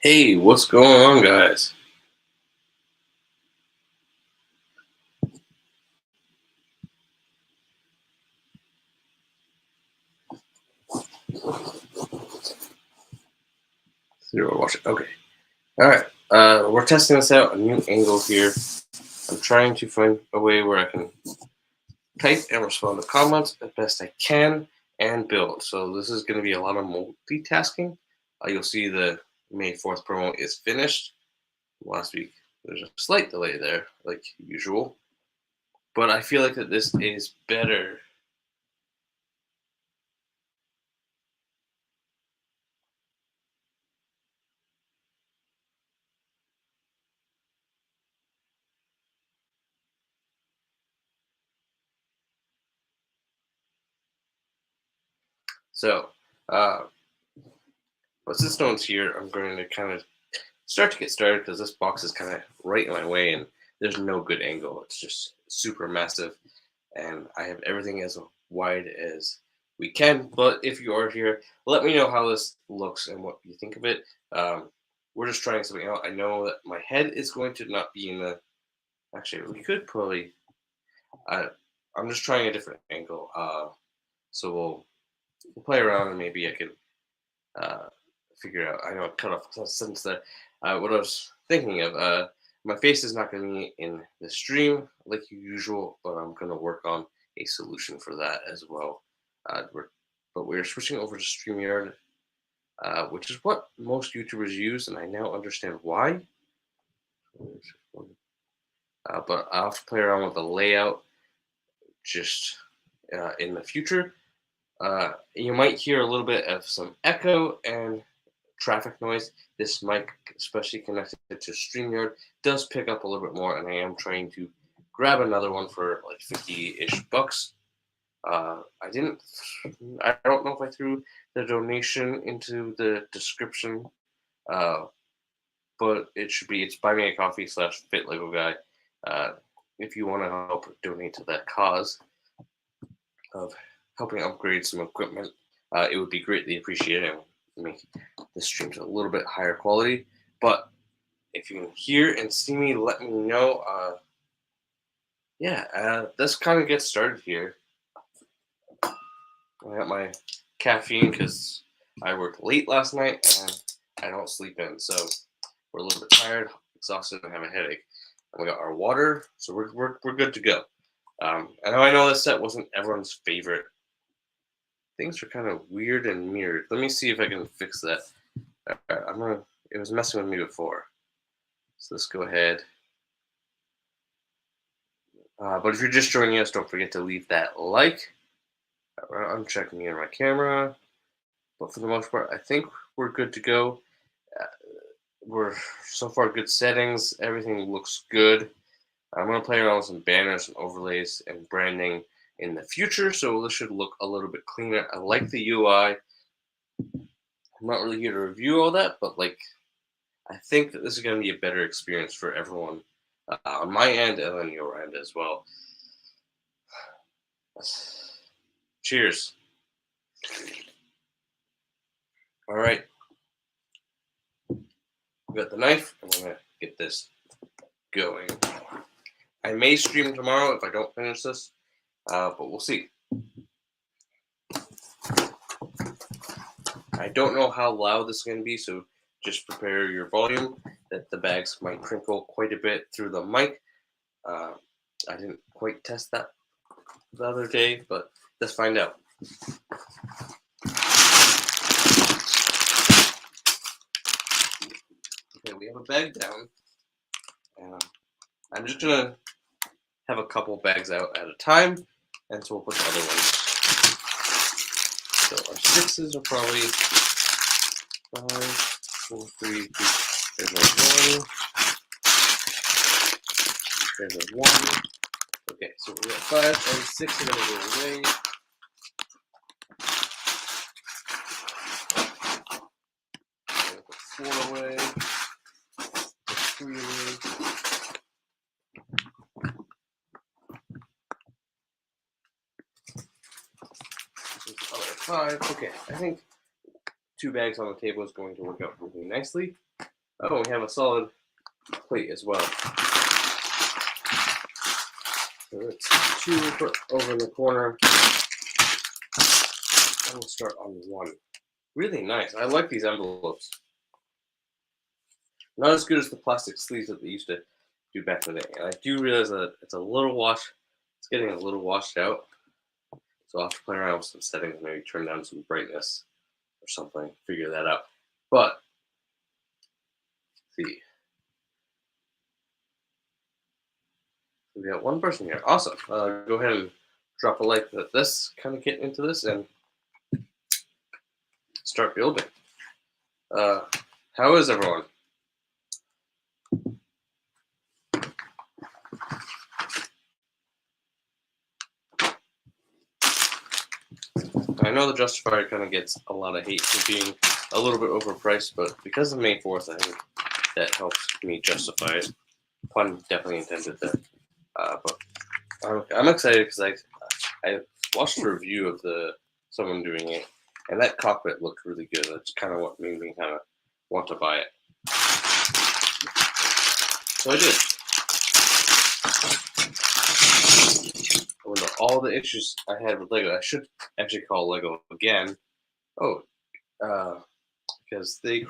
Hey, what's going on, guys? Zero watching. Okay. All right. We're testing this out. A new angle here. I'm trying to find a way where I can type and respond to comments as best I can and build. So this is going to be a lot of multitasking. You'll see the May 4th promo is finished. Last week there's a slight delay there, like usual. But I feel like that this is better. So, but since no one's here, I'm going to kind of start to get started because this box is kind of right in my way and there's no good angle. It's just super massive and I have everything as wide as we can. But if you are here, let me know how this looks and what you think of it. We're just trying something out. I know that my head is going to not be in the. Actually, we could probably. I'm just trying a different angle. So we'll play around and maybe I can uh, figure out. I know I cut off a sentence there. What I was thinking of, my face is not going to be in the stream like usual, but I'm going to work on a solution for that as well. But we're switching over to StreamYard, which is what most YouTubers use, and I now understand why. But I'll have to play around with the layout just in the future. You might hear a little bit of some echo and traffic noise. This mic, especially connected to StreamYard, does pick up a little bit more, and I am trying to grab another one for like 50-ish bucks. I don't know if I threw the donation into the description, but it should be, it's buy me a coffee / FitLegoGuy. If you want to help donate to that cause of helping upgrade some equipment, it would be greatly appreciated and make the streams a little bit higher quality. But if you can hear and see me, let me know. Let's kind of get started here. I got my caffeine because I worked late last night and I don't sleep in, so we're a little bit tired, exhausted, and have a headache. And we got our water, so we're good to go. I know this set wasn't everyone's favorite. Things are kind of weird and mirrored. Let me see if I can fix that. Right, it was messing with me before, so let's go ahead. But if you're just joining us, don't forget to leave that like. I'm checking in my camera, but for the most part, I think we're good to go. We're so far good settings. Everything looks good. I'm going to play around with some banners and overlays and branding in the future, so this should look a little bit cleaner. I like the UI. I'm not really here to review all that, but I think that this is going to be a better experience for everyone on my end and on your end as well. Cheers. All right. We got the knife. I'm going to get this going. I may stream tomorrow if I don't finish this, but we'll see. I don't know how loud this is going to be, so just prepare your volume that the bags might crinkle quite a bit through the mic. I didn't quite test that the other day, but let's find out. Okay, we have a bag down. I'm just going to have a couple bags out at a time, and so we'll put the other ones. So our sixes are probably 5, 4, 3, 2. There's a 1. There's a 1. Okay, so we got 5 and 6 are going to go away. Put 4 away. Put 3 away. 5. Okay, I think 2 bags on the table is going to work out really nicely. Oh, we have a solid plate as well. So let's 2 put over in the corner. And we'll start on 1. Really nice. I like these envelopes. Not as good as the plastic sleeves that they used to do back in the day. And I do realize that it's a little it's getting a little washed out. So I'll have to play around with some settings, maybe turn down some brightness or something, figure that out. But, let's see. We got 1 person here. Awesome. Go ahead and drop a like at this, kind of get into this, and start building. How is everyone? I know the Justifier kind of gets a lot of hate for being a little bit overpriced, but because of May 4th, I think that helps me justify it. Pun definitely intended there. But I'm excited because I watched a review of someone doing it, and that cockpit looked really good. That's kind of what made me kind of want to buy it. So I did. With all the issues I had with Lego, I should actually call Lego again. Oh, because they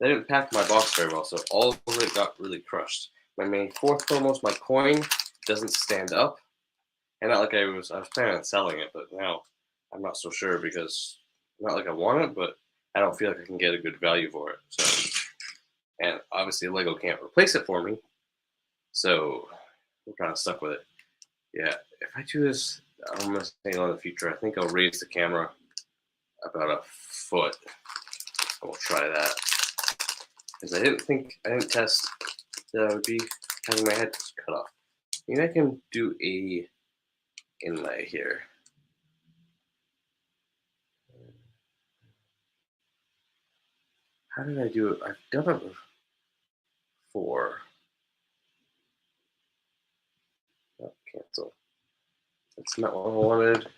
didn't pack my box very well, so all of it got really crushed. My May 4th promos, my coin doesn't stand up. And not like I was planning on selling it, but now I'm not so sure because not like I want it, but I don't feel like I can get a good value for it. So, and obviously Lego can't replace it for me, so we're kind of stuck with it. Yeah, if I do this, I'm gonna say in the future. I think I'll raise the camera about 1 foot. And we'll try that because I didn't test that I would be having my head cut off. Maybe I can do a inlay here. How did I do it? I've done it before. Oh, cancel. That's not what I wanted.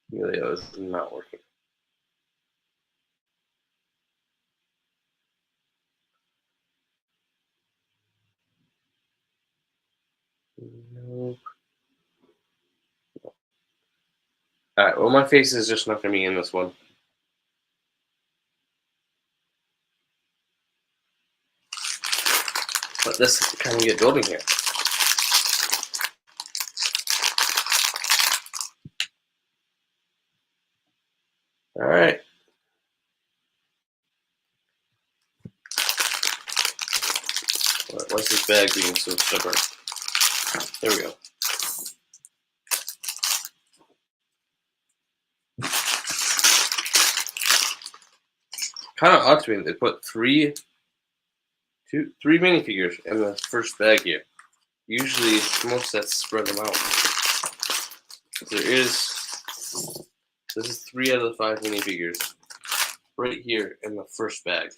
Helio is not working. Nope. Alright, well, my face is just not going to be in this one. But let's kind of get building here. Alright. Why's this bag being so stubborn? There we go. Kind of odd to me. They put three minifigures in the first bag here. Usually, most sets spread them out. This is 3 out of the 5 minifigures right here in the first bag.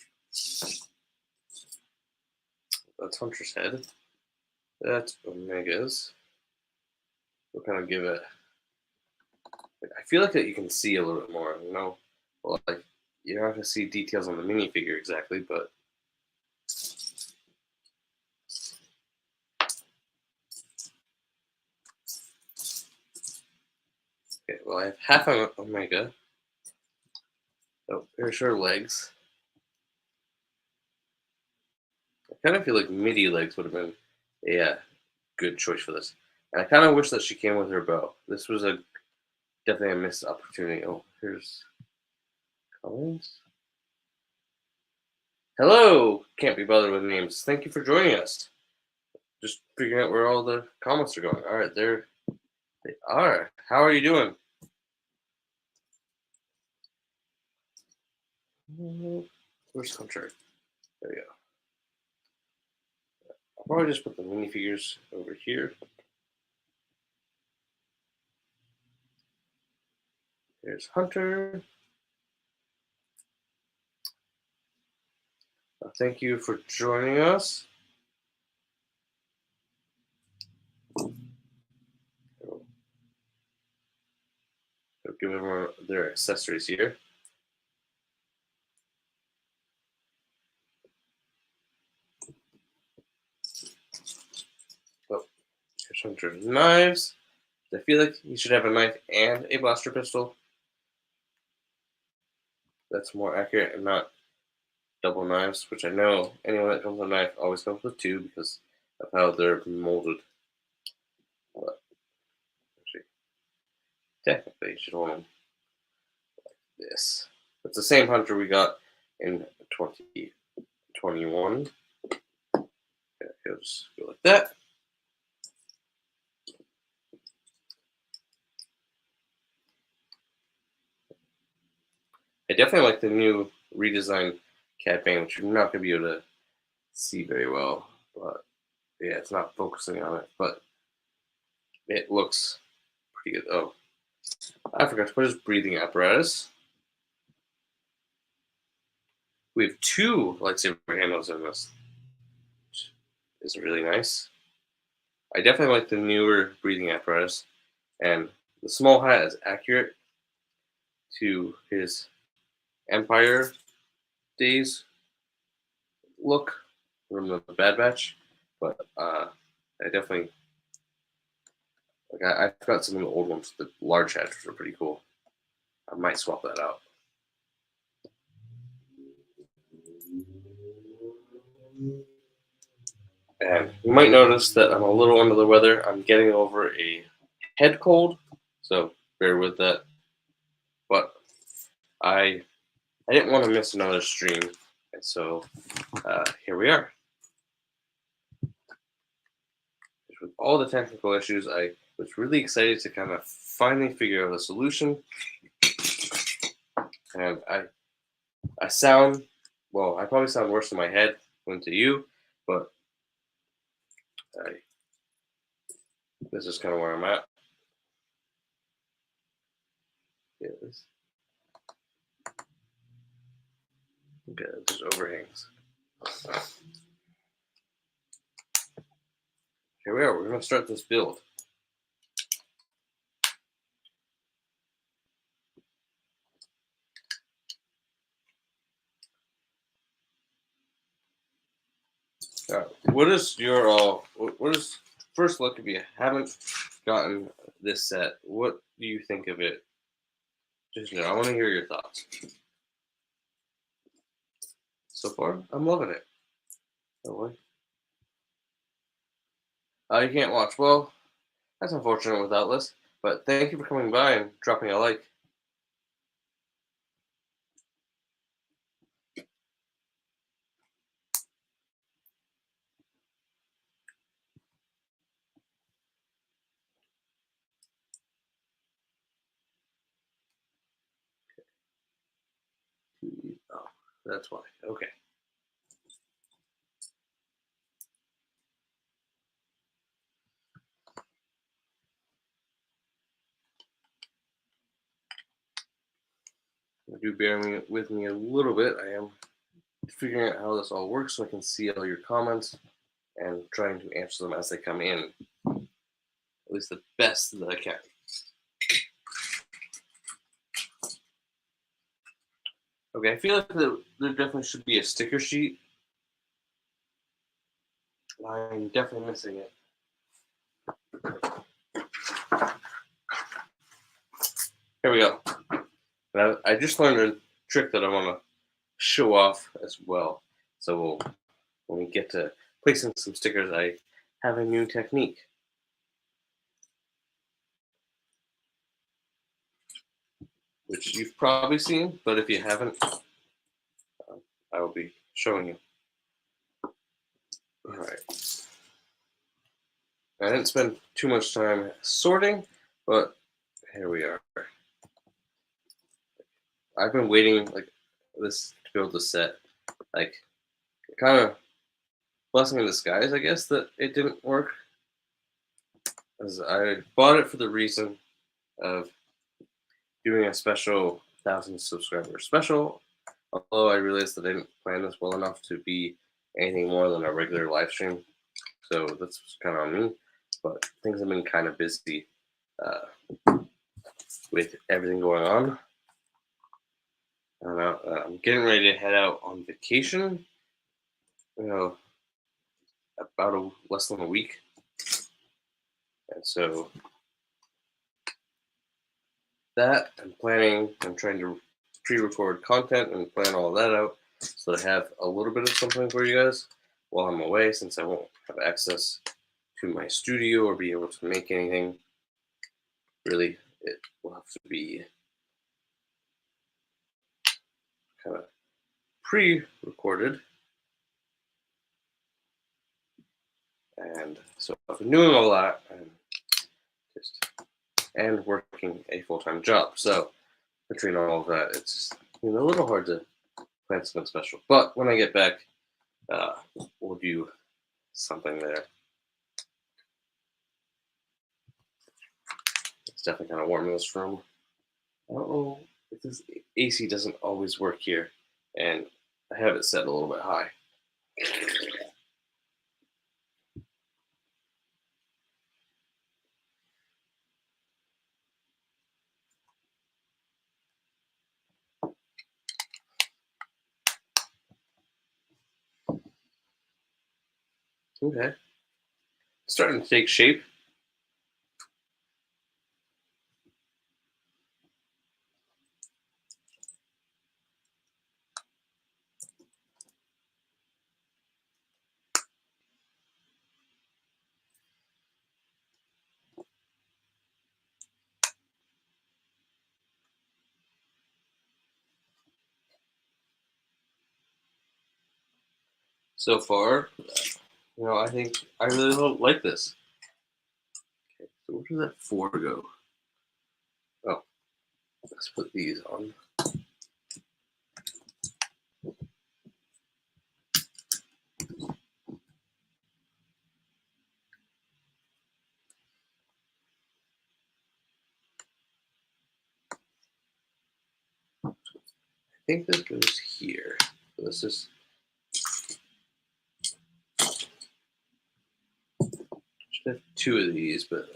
That's Hunter's head. That's Omega's. We'll kind of give it. I feel like that you can see a little bit more, you know. Well, like you don't have to see details on the minifigure exactly, but okay. Well, I have half of Omega. Oh, here's her legs. I kind of feel like MIDI legs would have been a good choice for this. And I kind of wish that she came with her bow. This was definitely a missed opportunity. Oh, here's Collins. Hello! Can't be bothered with names. Thank you for joining us. Just figuring out where all the comments are going. All right, there they are. How are you doing? Where's Hunter? There we go. I'll probably just put the minifigures over here. There's Hunter. thank you for joining us. I'll give everyone their accessories here. Oh, here's some knives. I feel like you should have a knife and a blaster pistol. That's more accurate and not double knives, which I know anyone that comes with a knife always comes with two because of how they're molded. But actually, technically, you should hold them like this. It's the same hunter we got in 2021. Okay, he'll just go like that. I definitely like the new redesigned Cat Bane, which you're not going to be able to see very well. But yeah, it's not focusing on it. But it looks pretty good. Oh, I forgot to put his breathing apparatus. We have two lightsaber handles in this. Which is really nice. I definitely like the newer breathing apparatus. And the small hat is accurate to his Empire days look from the Bad Batch, but I definitely I've got some of the old ones. The large hats are pretty cool. I might swap that out. And you might notice that I'm a little under the weather. I'm getting over a head cold, so bear with that. But I didn't want to miss another stream, and so here we are. With all the technical issues, I was really excited to kind of finally figure out a solution. And I sound, well, I probably sound worse in my head than to you, but this is kind of where I'm at. Yes. Okay, there's overhangs. Here we are. We're going to start this build. What is your what is first look if you haven't gotten this set? What do you think of it? Just I want to hear your thoughts. So far, I'm loving it. Oh, you can't watch. Well, that's unfortunate with Outlist, but thank you for coming by and dropping a like. Oh, that's why. Okay. Do bear with me a little bit. I am figuring out how this all works so I can see all your comments and trying to answer them as they come in. At least the best that I can. Okay, I feel like there definitely should be a sticker sheet. I'm definitely missing it. Here we go. And I just learned a trick that I want to show off as well. So when we get to placing some stickers, I have a new technique. Which you've probably seen, but if you haven't, I will be showing you. All right. I didn't spend too much time sorting, but here we are. I've been waiting like this to build the set, like kind of blessing in disguise, I guess, that it didn't work. As I bought it for the reason of doing a special 1,000 subscriber special Although I realized that I didn't plan this well enough to be anything more than a regular live stream. So that's kind of on me. But things have been kind of busy with everything going on. I'm getting ready to head out on vacation. About less than a week. And so that I'm trying to pre-record content and plan all that out so that I have a little bit of something for you guys while I'm away, since I won't have access to my studio or be able to make anything. Really, it will have to be kind of pre-recorded. And so I've been doing all that and working a full-time job. So between all of that, it's just a little hard to plan something special. But when I get back, we'll do something there. It's definitely kind of warm in this room. I don't know if this AC doesn't always work here, and I have it set a little bit high. Okay. It's starting to take shape. So far, I think I really don't like this. Okay, so where does that 4 go? Oh, let's put these on. I think this goes here. So this is should have 2 of these, but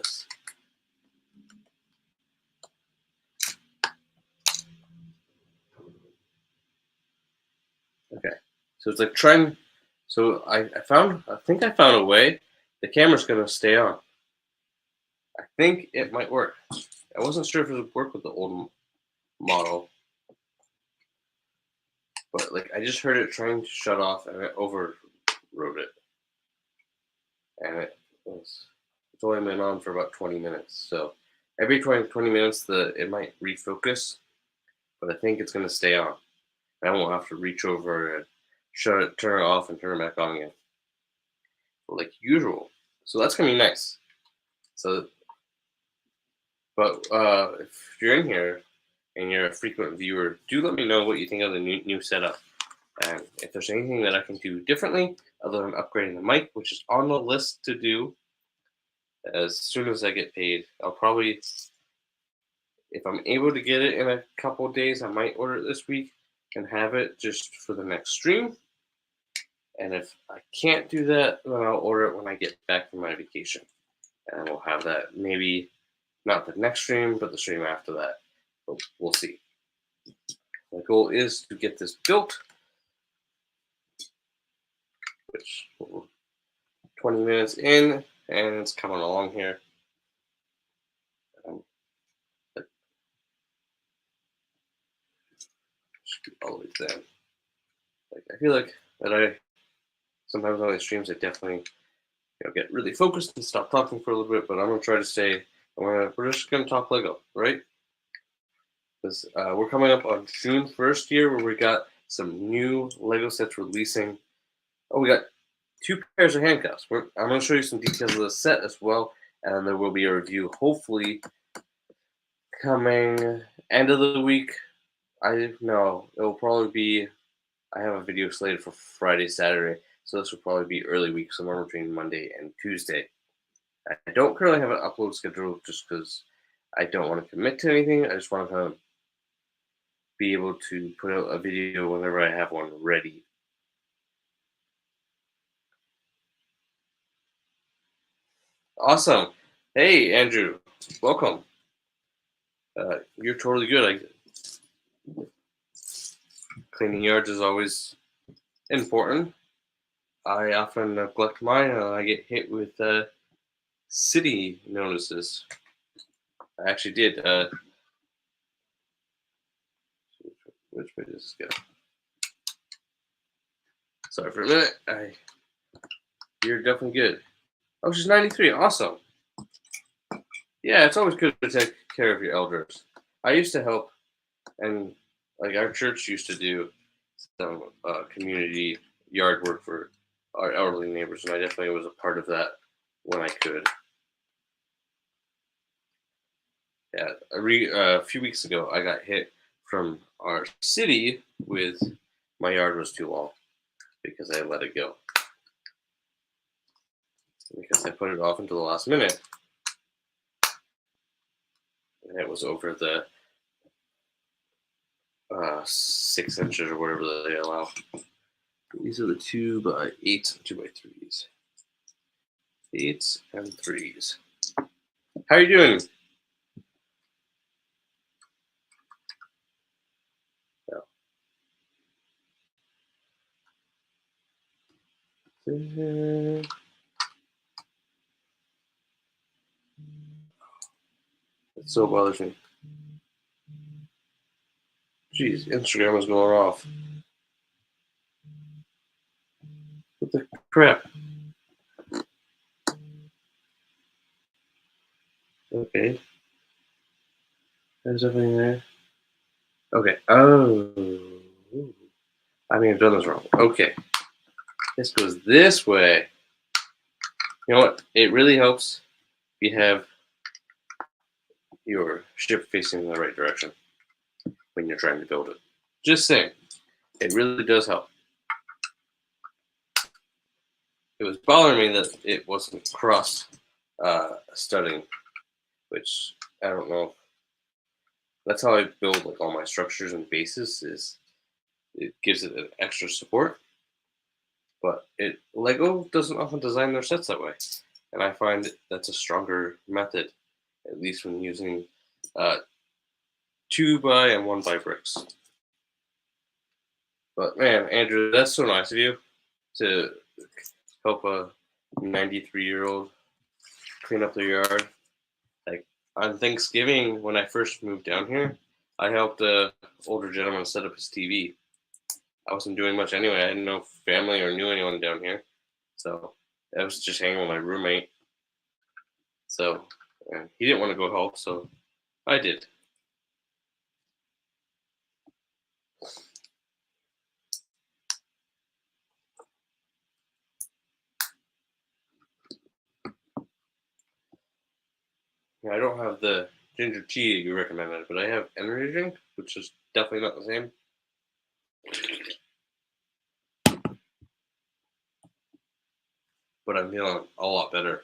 okay. So it's like trying. So I think I found a way. The camera's gonna stay on. I think it might work. I wasn't sure if it would work with the old model, but like I just heard it trying to shut off and it overrode it, and it's only been on for about 20 minutes. So every 20 minutes it might refocus, but I think it's gonna stay on. I won't have to reach over and shut it, turn it off, and turn it back on again, like usual. So that's gonna be nice. So, but if you're in here and you're a frequent viewer, do let me know what you think of the new setup. And if there's anything that I can do differently other than upgrading the mic, which is on the list to do as soon as I get paid, I'll probably, if I'm able to get it in a couple of days, I might order it this week and have it just for the next stream. And if I can't do that, then I'll order it when I get back from my vacation. And we'll have that maybe not the next stream, but the stream after that. But we'll see. My goal is to get this built, which 20 minutes in, and it's coming along here. Should be always then. Like I feel like that sometimes on these streams I definitely get really focused and stop talking for a little bit, but I'm gonna try to stay. We're just gonna talk Lego, right? Because we're coming up on June 1st here, where we got some new Lego sets releasing. Oh, we got 2 pairs of handcuffs. I'm going to show you some details of the set as well, and there will be a review hopefully coming end of the week. I know it will probably be. I have a video slated for Friday, Saturday, so this will probably be early week, somewhere between Monday and Tuesday. I don't currently have an upload schedule just because I don't want to commit to anything. I just want to kind of be able to put out a video whenever I have one ready. Awesome. Hey, Andrew. Welcome. You're totally good. Cleaning yards is always important. I often neglect mine and I get hit with city notices. I actually did. Which way does this go? Sorry for a minute. You're definitely good. Oh, she's 93. Awesome. Yeah, it's always good to take care of your elders. I used to help, and like our church used to do some community yard work for our elderly neighbors, and I definitely was a part of that when I could. Yeah, a few weeks ago, I got hit from our city with my yard was too long because I let it go. Because I put it off until the last minute. And it was over the 6 inches or whatever they allow. These are the 2x8 and 2x3s. 8s and 3s. How are you doing? It so bothers me. Jeez, Instagram is going off. What the crap? Okay. There's something there. Okay. Oh. I mean, I've done this wrong. Okay. This goes this way. You know what? It really helps if you have your ship facing in the right direction when you're trying to build it. Just saying. It really does help. It was bothering me that it wasn't cross studding, which I don't know. That's how I build like all my structures and bases. Is it gives it an extra support, but Lego doesn't often design their sets that way, and I find that's a stronger method, at least when using 2x and 1x bricks. But man, Andrew, that's so nice of you to help a 93-year-old clean up their yard. Like on Thanksgiving, when I first moved down here, I helped a older gentleman set up his TV. I wasn't doing much anyway. I had no family or knew anyone down here, so I was just hanging with my roommate. So he didn't want to go help, so I did. I don't have the ginger tea you recommended, but I have energy drink, which is definitely not the same. But I'm feeling a lot better.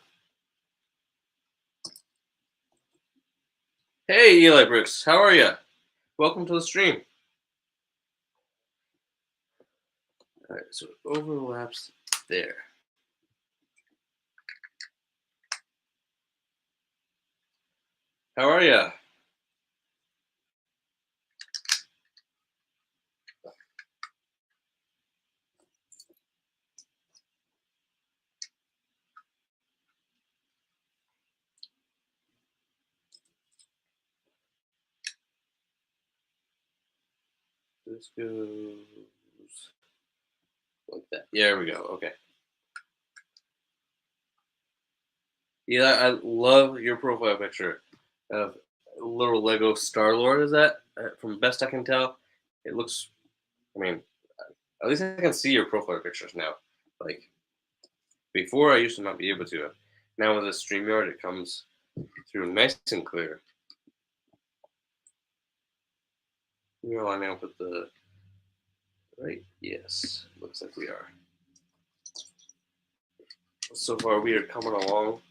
Hey, Eli Brooks, how are you? Welcome to the stream. All right, so it overlaps there. How are you? This goes like that. Yeah, there we go. Okay. Yeah, I love your profile picture of little Lego Star Lord. Is that from best I can tell? It looks. I mean, at least I can see your profile pictures now. Like before, I used to not be able to. Now with the StreamYard, it comes through nice and clear. We're lining up with the right. Yes, looks like we are. So far, we are coming along.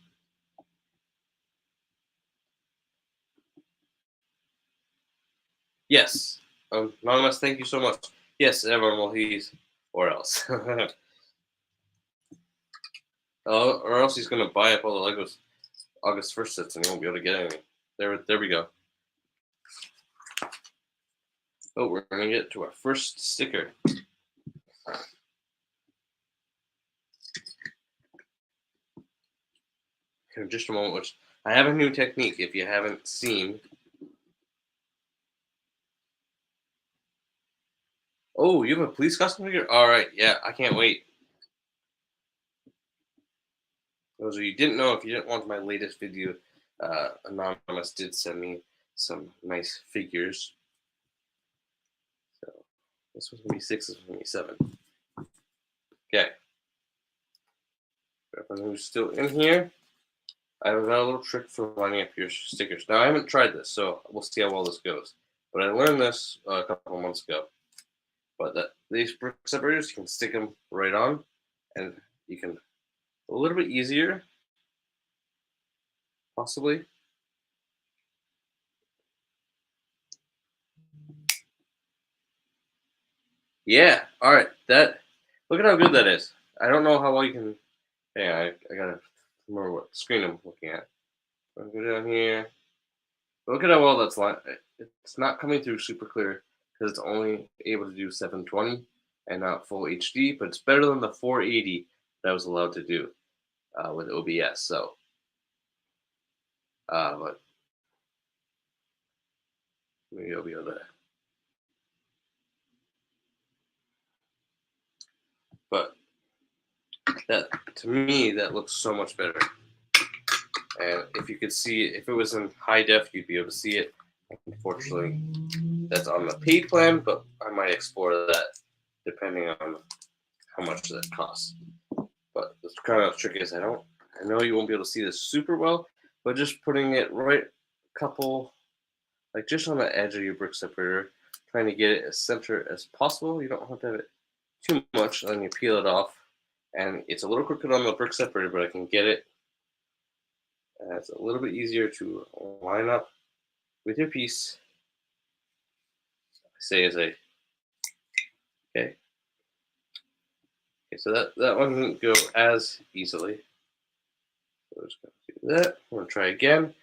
Yes, Anonymous, thank you so much. Yes, everyone will he's or else. Or else he's gonna buy up all the Legos August 1st sets and he won't be able to get any. There we go. Oh, we're gonna get to our first sticker. In just a moment, which I have a new technique if you haven't seen. Oh, you have a police costume figure? Alright, yeah, I can't wait. Those of you didn't know, if you didn't watch my latest video, Anonymous did send me some nice figures. So this was gonna be 6, this was gonna be 7. Okay. Everyone who's still in here, I've got a little trick for lining up your stickers. Now I haven't tried this, so we'll see how well this goes. But I learned this a couple of months ago. But these brick separators, you can stick them right on, and you can a little bit easier, possibly. Yeah. All right. Look at how good that is. I don't know how well you can. Yeah, I gotta remember what screen I'm looking at. I'll go down here. Look at how well that's line. It's not coming through super clear because it's only able to do 720 and not full HD, but it's better than the 480 that I was allowed to do with OBS. So, but maybe I'll be able to. But that to me that looks so much better. And if you could see it, if it was in high def, you'd be able to see it. Unfortunately, that's on the paid plan, but I might explore that depending on how much that costs. But the kind of trick is I know you won't be able to see this super well, but just putting it right a couple, like just on the edge of your brick separator, trying to get it as center as possible. You don't have to have it too much, and then you peel it off. And it's a little crooked on the brick separator, but I can get it. And it's a little bit easier to line up with your piece. I say as a okay. Okay, so that one didn't go as easily. So we're just gonna do that. We're gonna try again.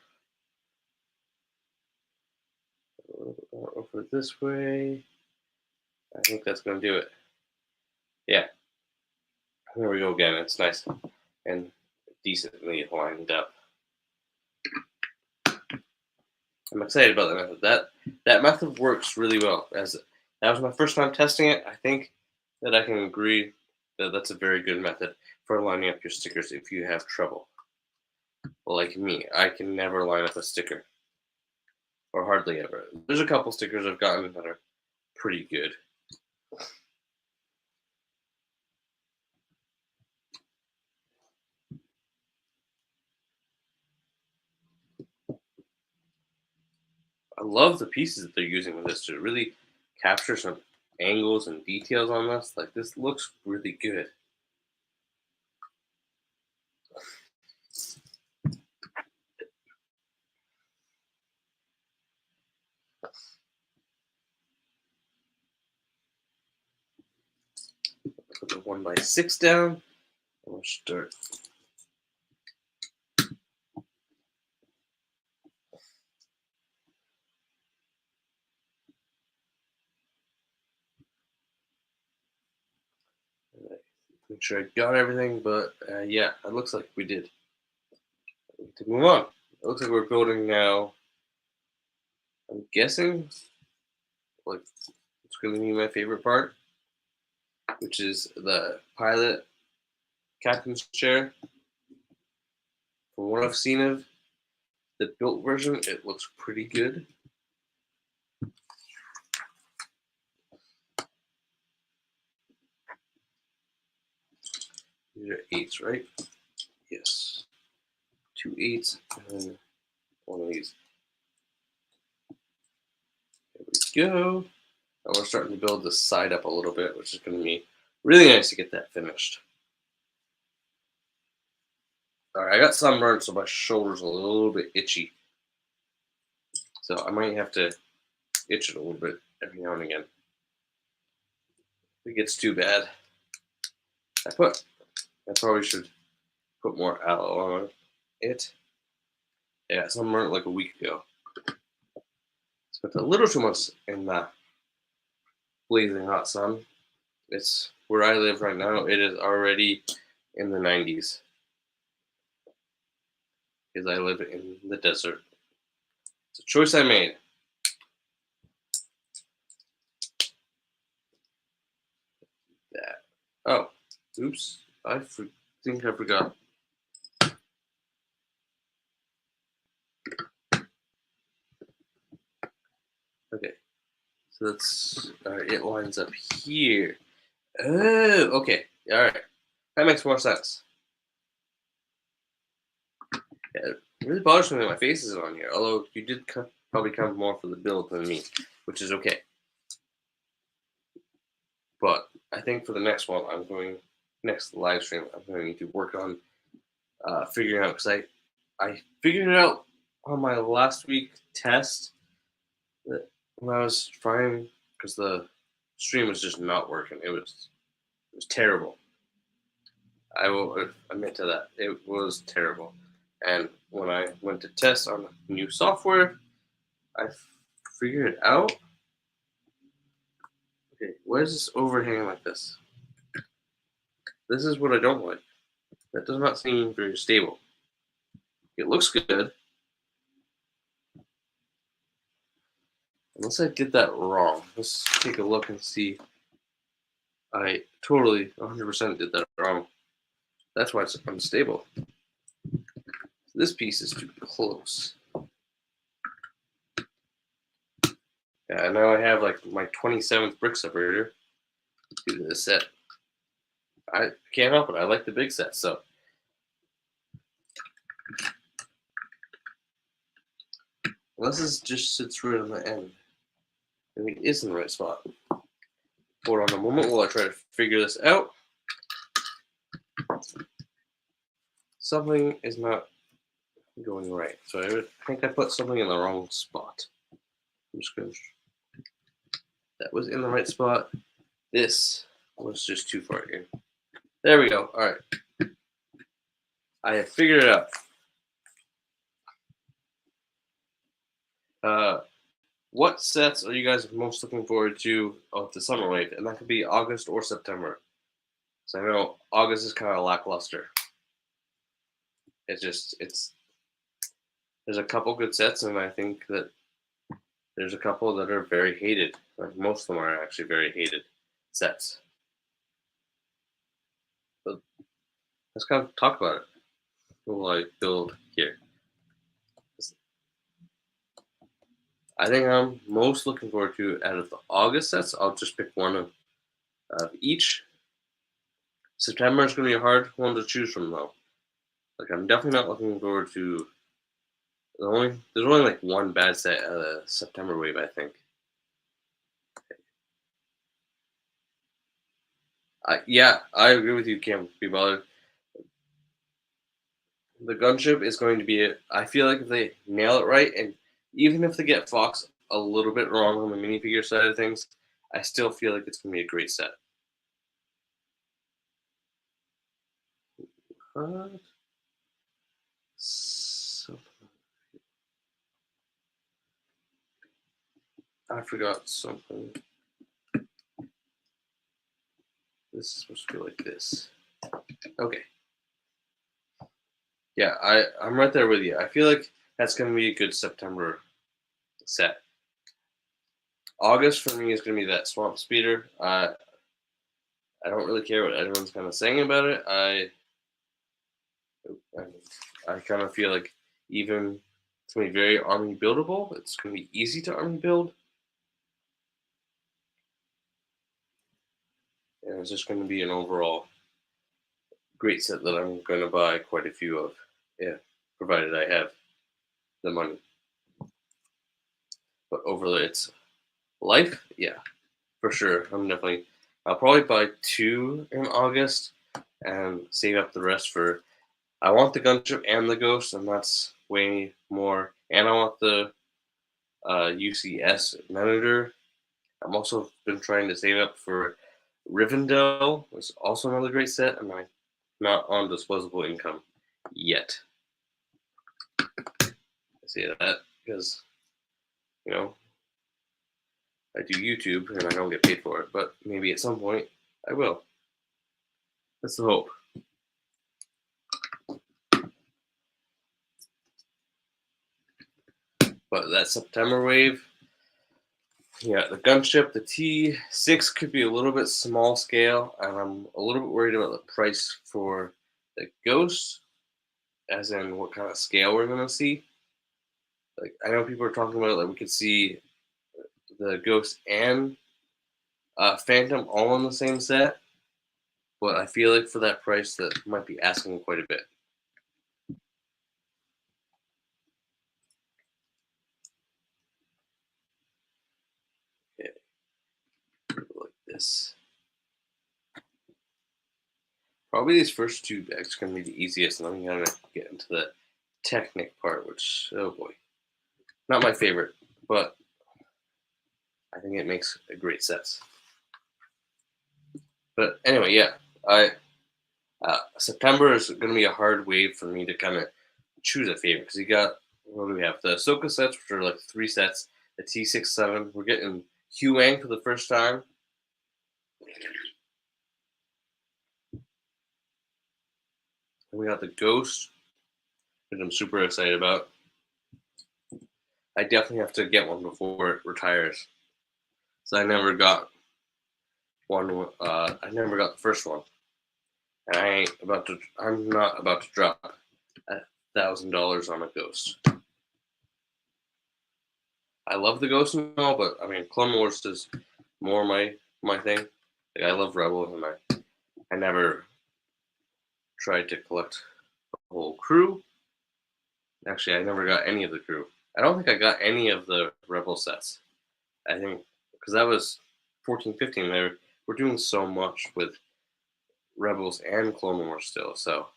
A little bit more over this way. I think that's gonna do it. Yeah. There we go again. It's nice and decently lined up. I'm excited about that method. That method works really well. As that was my first time testing it, I think that I can agree that that's a very good method for lining up your stickers if you have trouble. Like me, I can never line up a sticker, or hardly ever. There's a couple stickers I've gotten that are pretty good. I love the pieces that they're using with this to really capture some angles and details on this. Like this looks really good. Put the 1x6 down. And we'll start. Make sure I got everything, but yeah, it looks like we did. To move on, it looks like we're building now. I'm guessing, like, it's going to be my favorite part, which is the pilot captain's chair. From what I've seen of the built version, it looks pretty good. These are 8s, right? Yes. 2 8s and then one of these. There we go. And we're starting to build this side up a little bit, which is going to be really nice to get that finished. All right, I got sunburned, so my shoulder's a little bit itchy. So I might have to itch it a little bit every now and again. If it gets too bad, I probably should put more aloe on it. Yeah, some burnt like a week ago. Spent a little too much in the blazing hot sun. It's where I live right now. It is already in the 90s because I live in the desert. It's a choice I made. That. Oh, oops! Think I forgot. Okay, so that's it lines up here. Oh, okay. All right, that makes more sense. Yeah, it really bothers me that my face isn't on here. Although you did probably come more for the build than me, which is okay. But I think for the next one, next live stream, I'm going to need to work on figuring out, because I figured it out on my last week test that when I was trying, because the stream was just not working. It was terrible. I will admit to that. It was terrible. And when I went to test on new software, I figured it out. Okay, why is this overhanging like this? This is what I don't like. That does not seem very stable. It looks good. Unless I did that wrong. Let's take a look and see. I totally 100% did that wrong. That's why it's unstable. This piece is too close. Yeah, now I have like my 27th brick separator due to this set. I can't help it. I like the big set, so. Unless this just sits right on the end. I mean, it is in the right spot. Hold on a moment while I try to figure this out. Something is not going right. So I think I put something in the wrong spot. I'm just going to. That was in the right spot. This was just too far in. There we go. All right. I have figured it out. What sets are you guys most looking forward to of the summer wave? And that could be August or September. So I know August is kind of lackluster. There's a couple good sets, and I think that there's a couple that are very hated. Like most of them are actually very hated sets. But let's kind of talk about it. What will I build here? I think I'm most looking forward to, out of the August sets, I'll just pick one of each. September is going to be a hard one to choose from, though. Like, I'm definitely not looking forward to. There's only like one bad set out of the September wave, I think. Yeah, I agree with you, Cam. Be bothered. The gunship is going to be. I feel like if they nail it right, and even if they get Fox a little bit wrong on the minifigure side of things, I still feel like it's going to be a great set. What? I forgot something. This is supposed to be like this. Okay. Yeah, I'm right there with you. I feel like that's going to be a good September set. August for me is going to be that Swamp Speeder. I don't really care what everyone's kind of saying about it. I kind of feel like even it's going to be very army buildable. It's going to be easy to army build. And it's just going to be an overall great set that I'm going to buy quite a few of. Yeah, provided I have the money. But over its life, yeah, for sure. I'll probably buy 2 in August and save up the rest for. I want the gunship and the ghost, and that's way more. And I want the UCS monitor. I'm also been trying to save up for Rivendell, which is also another great set, and I'm not on disposable income yet. I say that because, you know, I do YouTube and I don't get paid for it, but maybe at some point I will. That's the hope. But that September wave, yeah, the gunship, the T6 could be a little bit small scale, and I'm a little bit worried about the price for the Ghost, as in what kind of scale we're gonna see. Like, I know people are talking about, like, we could see the Ghost and Phantom all in the same set, but I feel like for that price, that might be asking quite a bit. Okay, like this. Probably these first two decks are gonna be the easiest, and then I'm gonna get into the Technic part, which, oh boy, not my favorite, but I think it makes a great sets. But anyway, yeah, September is going to be a hard wave for me to kind of choose a favorite because you got, what do we have? The Ahsoka sets, which are like 3 sets. The T6-7. We're getting Huang for the first time. And we got the Ghost, which I'm super excited about. I definitely have to get one before it retires. So I never got one. I never got the first one, and I'm not about to drop $1,000 on a Ghost. I love the Ghost and all, but I mean, Clone Wars is more my thing. Like, I love Rebels, and I never tried to collect the whole crew. Actually, I never got any of the crew. I don't think I got any of the Rebel sets. I think because that was 14, 15. We're doing so much with Rebels and Clone Wars still. So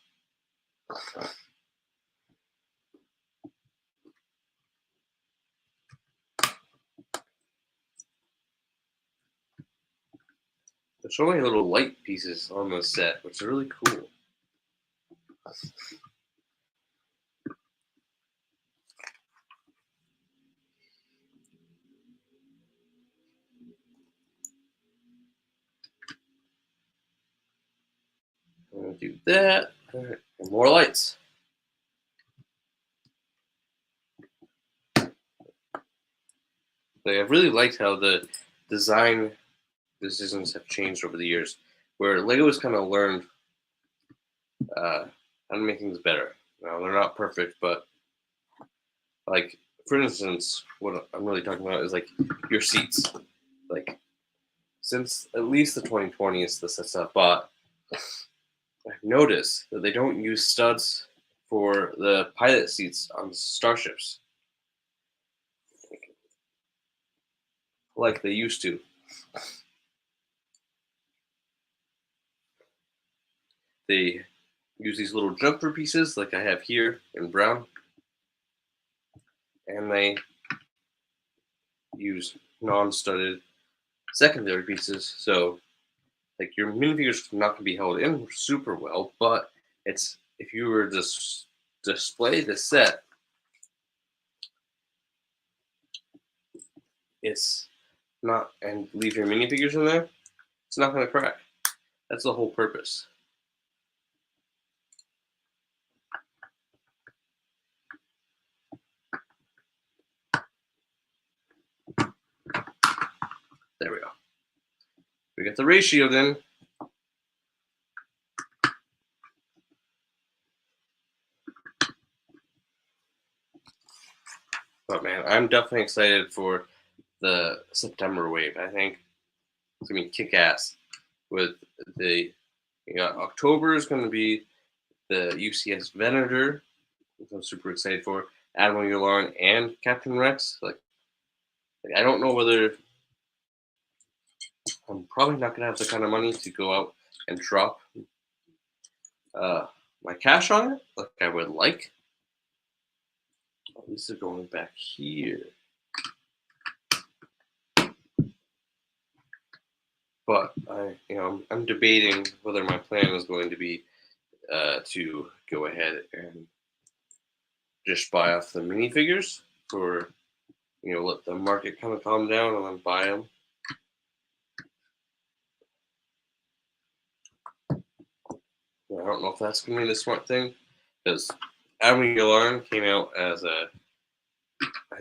there's so many little light pieces on the set, which are really cool. I'm gonna do that. And more lights. Like, I've really liked how the design decisions have changed over the years, where Lego has kind of learned how to make things better. Now, they're not perfect, but like, for instance, what I'm really talking about is like your seats. Like, since at least the 2020s, the sets I've bought, I've noticed that they don't use studs for the pilot seats on starships like they used to. They use these little jumper pieces like I have here in brown, and they use non-studded secondary pieces. So, like, your minifigures are not going to be held in super well, but it's, if you were to display the set, it's not, and leave your minifigures in there, it's not going to crack. That's the whole purpose. There we go. We got the ratio then. But man, I'm definitely excited for the September wave. I think it's gonna be kick ass. With the, you know, October is gonna be the UCS Venator, which I'm super excited for. Admiral Yularen and Captain Rex. Like, I don't know whether I'm probably not gonna have the kind of money to go out and drop my cash on it like I would like. Oh, this is going back here. But I'm debating whether my plan is going to be to go ahead and just buy off the minifigures for let the market kind of calm down and then buy them. I don't know if that's going to be the smart thing because Alan came out as I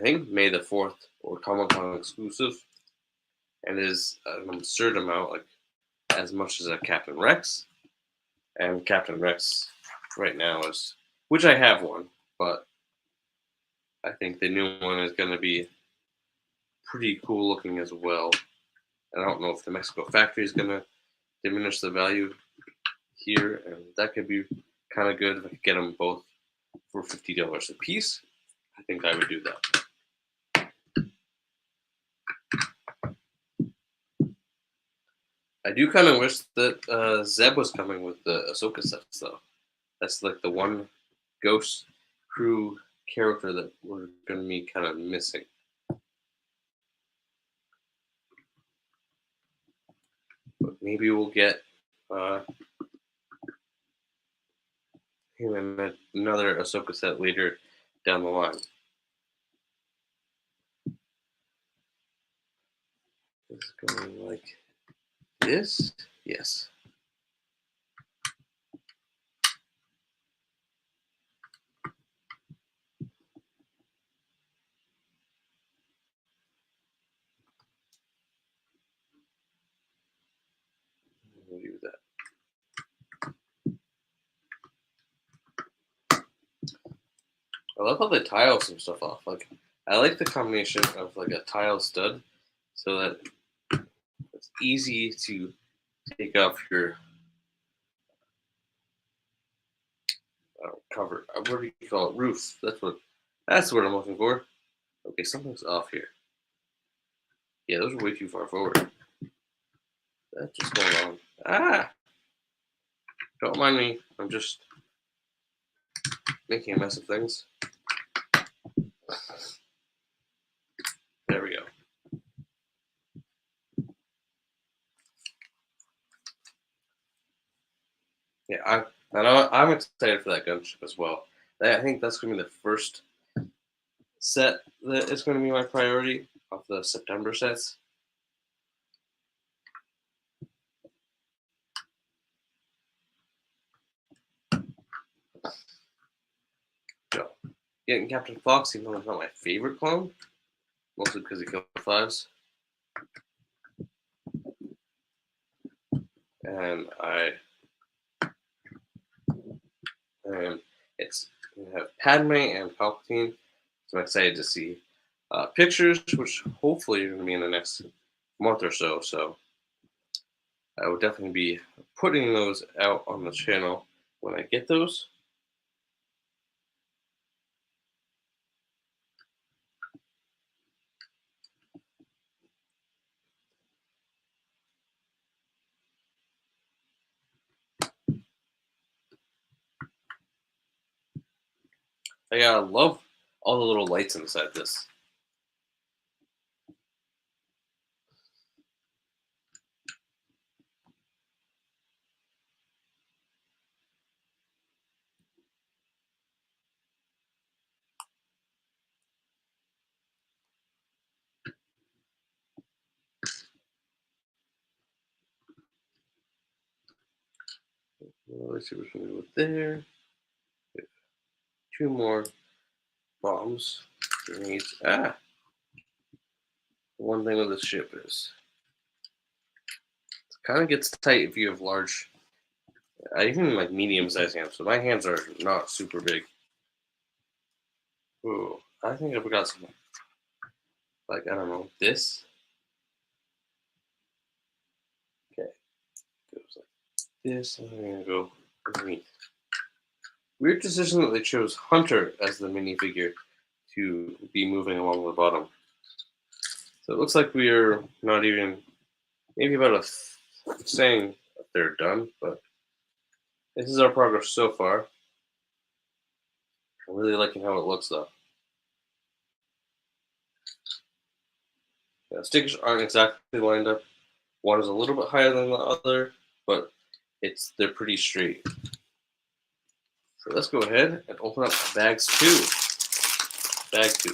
think May the 4th or Comic-Con exclusive and is an absurd amount, like as much as a Captain Rex. And Captain Rex right now is, which I have one, but I think the new one is going to be pretty cool looking as well. And I don't know if the Mexico factory is going to diminish the value here, and that could be kind of good if I could get them both for $50 a piece. I think I would do that. I do kind of wish that Zeb was coming with the Ahsoka sets, though. That's like the one Ghost Crew character that we're going to be kind of missing. But maybe we'll get him in another Ahsoka set later down the line. It's going like this. Yes. We'll do that. I love how they tile some stuff off. Like, I like the combination of like a tile stud, so that it's easy to take off your cover. What do you call it? Roof. That's what I'm looking for. Okay, something's off here. Yeah, those are way too far forward. That's just going on. Ah! Don't mind me. I'm just making a mess of things. There we go. Yeah, I'm excited for that gunship as well. I think that's going to be the first set that is going to be my priority of the September sets. So, getting Captain Fox, even though it's not my favorite clone, mostly because he killed fives. And it's we have Padme and Palpatine. So I'm excited to see pictures, which hopefully are going to be in the next month or so. So I will definitely be putting those out on the channel when I get those. I love all the little lights inside this. Let's see what we can do with there. Two more bombs. Grenades. One thing with this ship is it kind of gets tight if you have large, even like medium-sized hands. So my hands are not super big. Ooh, I think I forgot something. Like, I don't know, this. Okay, goes like this, and I'm gonna go underneath. Weird decision that they chose Hunter as the minifigure to be moving along the bottom. So it looks like we are not even, maybe about saying a third done, but this is our progress so far. I'm really liking how it looks though. Stickers aren't exactly lined up One is a little bit higher than the other, but they're pretty straight. So let's go ahead and open up bags 2. Bag 2.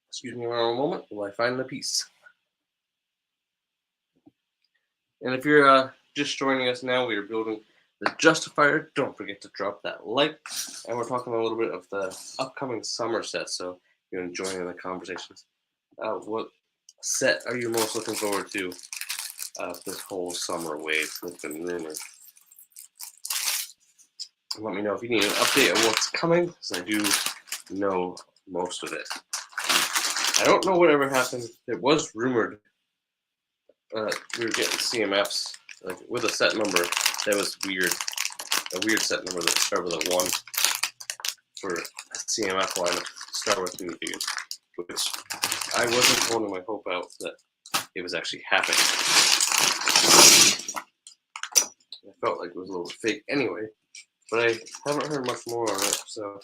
Excuse me for a moment while I find the piece. And if you're just joining us now, we are building the Justifier. Don't forget to drop that like. And we're talking a little bit of the upcoming summer set, so you're enjoying the conversations. What set are you most looking forward to this whole summer wave that's been rumored? Let me know if you need an update of what's coming, because I do know most of it. I don't know whatever happened. It was rumored we were getting CMFs with a set number that was weird. A weird set number that started with a 1 for a CMF line of Star Wars minifigures, which I wasn't holding my hope out that it was actually happening. I felt like it was a little bit fake anyway, but I haven't heard much more on it, so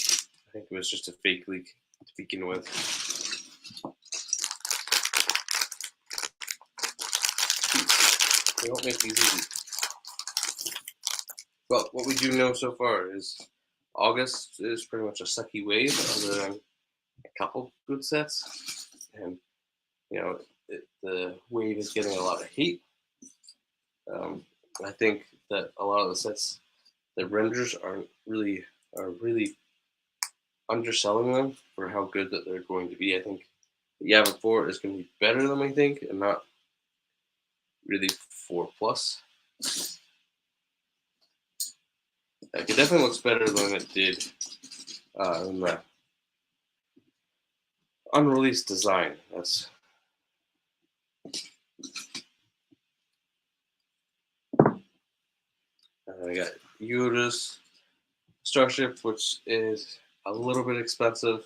I think it was just a fake leak to begin with. They don't make these easy. But what we do know so far is August is pretty much a sucky wave, other than a couple good sets. And, you know, the wave is getting a lot of hate. I think that a lot of the sets, the renders are really underselling them for how good that they're going to be. I think the Yavin 4 is going to be better than we think, and not really 4+. It definitely looks better than it did in the unreleased design. That's I got Yoda's Starship, which is a little bit expensive,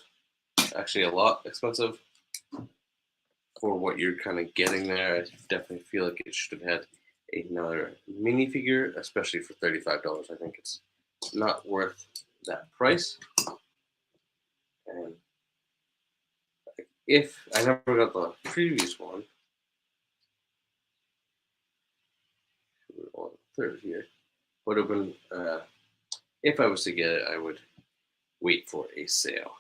actually a lot expensive for what you're kind of getting there. I definitely feel like it should have had another minifigure, especially for $35. I think it's not worth that price. And if I never got the previous one, on the third here, would have been if I was to get it, I would wait for a sale.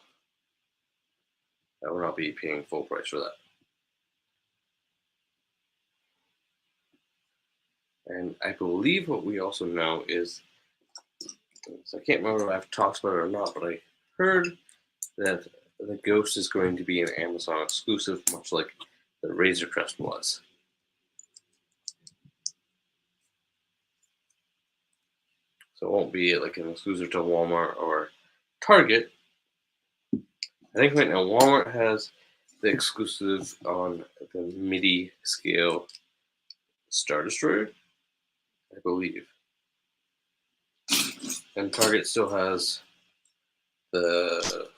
I would not be paying full price for that. And I believe what we also know is, so I can't remember if I've talked about it or not, but I heard that the Ghost is going to be an Amazon exclusive, much like the Razor Crest was. So it won't be like an exclusive to Walmart or Target. I think right now Walmart has the exclusive on the MIDI scale Star Destroyer, I believe. And Target still has the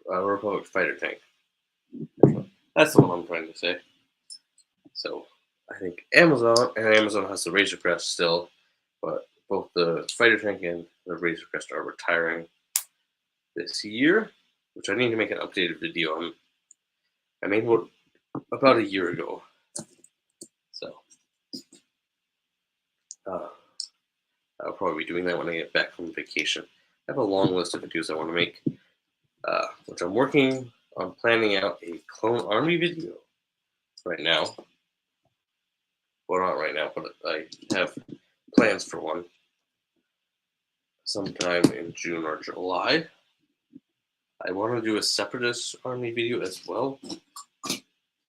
Republic Fighter Tank. That's the one I'm trying to say. So I think Amazon has the Razor Crest still, but both the Fighter Tank and the Razor Crest are retiring this year, which I need to make an updated video on. I made one about a year ago. So I'll probably be doing that when I get back from vacation. I have a long list of videos I want to make, which I'm working on planning out a Clone Army video right now. Well, not right now, but I have plans for one sometime in June or July. I want to do a Separatist Army video as well,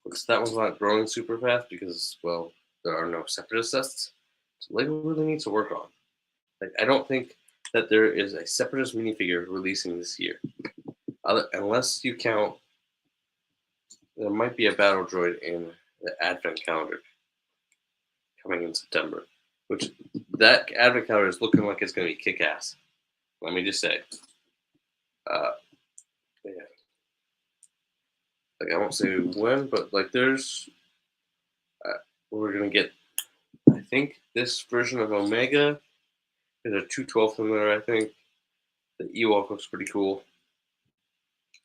because that one's not growing super fast because, well, there are no Separatist sets. So LEGO really needs to work on. Like, I don't think that there is a Separatist minifigure releasing this year, unless you count. There might be a battle droid in the Advent calendar coming in September, which that Advent calendar is looking like it's going to be kick-ass. Let me just say. Yeah. Like I won't say when, but like we're gonna get. I think this version of Omega. There's a 212 in there. I think the Ewok looks pretty cool.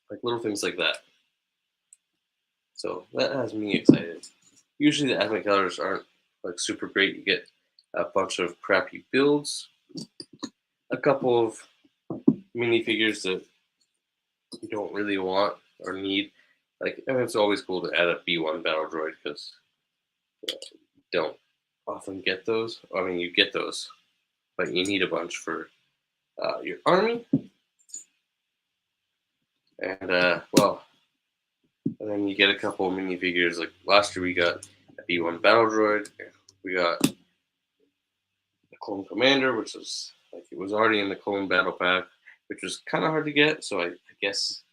Like little things like that. So that has me excited. Usually the anime colors aren't like super great. You get a bunch of crappy builds, a couple of minifigures that you don't really want or need. Like, and it's always cool to add a B1 battle droid because you don't often get those. I mean, you get those, but you need a bunch for your army. And well, and then you get a couple of minifigures. Like last year, we got a B1 battle droid. We got the Clone Commander, which was like it was already in the Clone Battle Pack, which was kind of hard to get. So I guess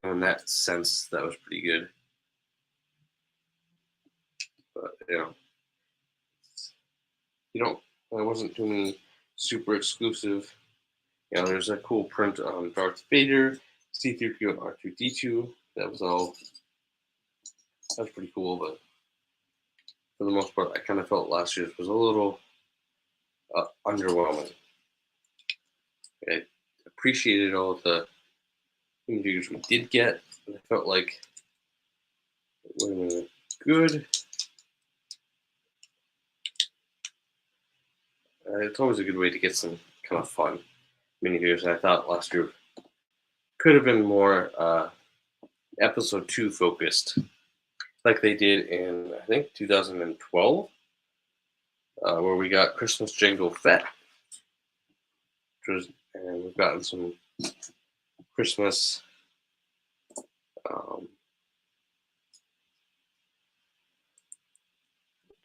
in that sense, that was pretty good. But you don't. There wasn't too many super exclusive. There's a cool print on Darth Vader, C-3PO, and R2-D2. That was pretty cool, but for the most part, I kind of felt last year's was a little underwhelming. I appreciated all the figures we did get, and I felt like it would have been good. It's always a good way to get some kind of fun minifigures. I thought last year could have been more episode 2 focused, like they did in I think 2012, where we got Christmas Jango Fett, and we've gotten some Christmas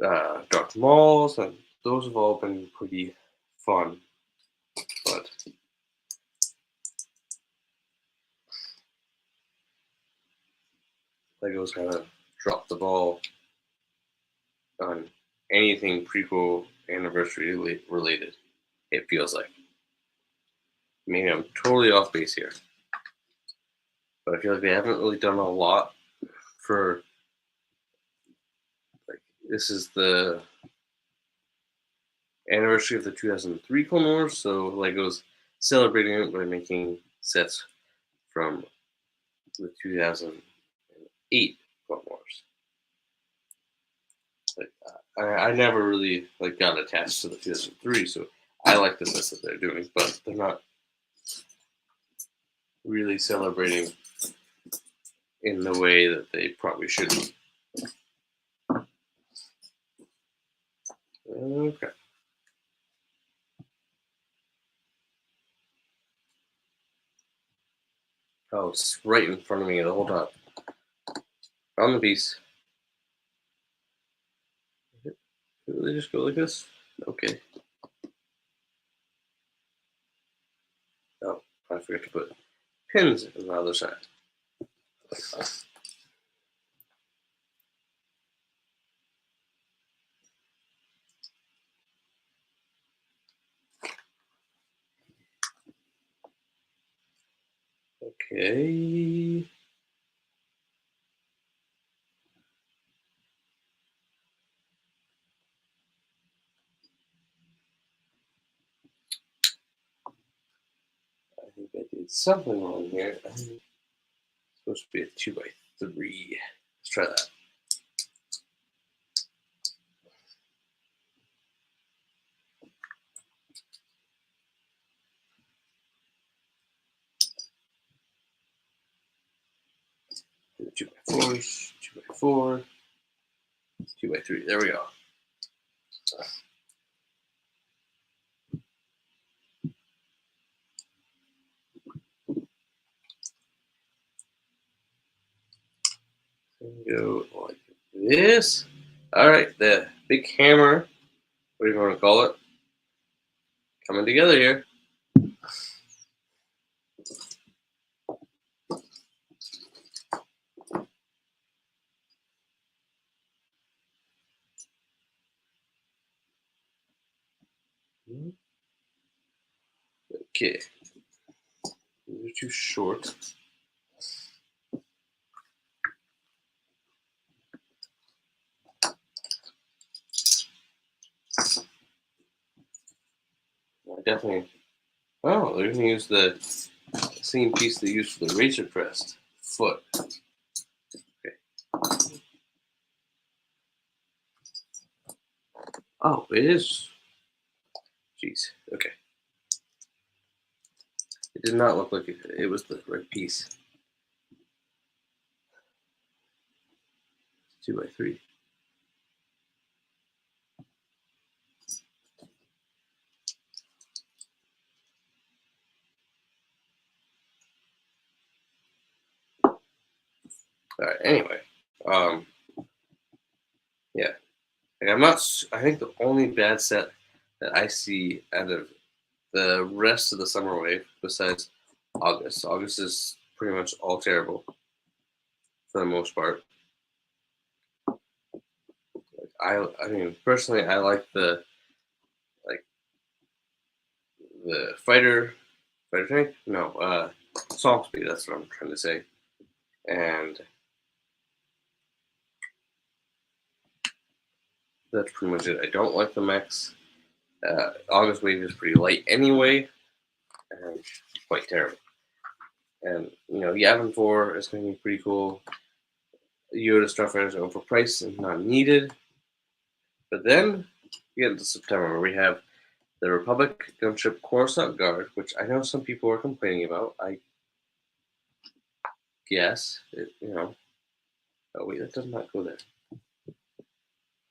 Darth Mauls, and those have all been pretty fun. But Lego's kind of dropped the ball on anything prequel anniversary related. It feels like. Maybe I'm totally off base here, but I feel like they haven't really done a lot for. Like this is the anniversary of the 2003 Clone Wars, so Lego's celebrating it by making sets from the 2008 Clone Wars. Like, I never really got attached to the 2003, so I like the sets that they're doing, but they're not really celebrating in the way that they probably should be. Okay. Oh, it's right in front of me the whole time. On the piece. Did they just go like this? Okay. Oh, I forgot to put pins on the other side. Okay. I think I did something wrong here. It's supposed to be a 2x3. Let's try that. Do 2x4s, 2x4, 2x3. There we go. Go like this. All right, the big hammer, what do you want to call it? Coming together here. Okay. These are too short. definitely. Oh, they're gonna use the same piece they used for the Razor Crest foot. Okay. Oh, it is. Jeez. Okay. It did not look like it was the right piece. 2x3. All right. Anyway, yeah. Like, I'm not. I think the only bad set that I see out of the rest of the summer wave, besides August. August is pretty much all terrible for the most part. I mean, personally, I like like the fighter tank. No, song speed. That's what I'm trying to say. And that's pretty much it. I don't like the mechs. August wave is pretty light anyway, and quite terrible. And Yavin 4 is going to be pretty cool. Yoda Starfighters are overpriced and not needed. But then we get into September where we have the Republic gunship Coruscant Guard, which I know some people are complaining about. I guess Oh wait, that does not go there.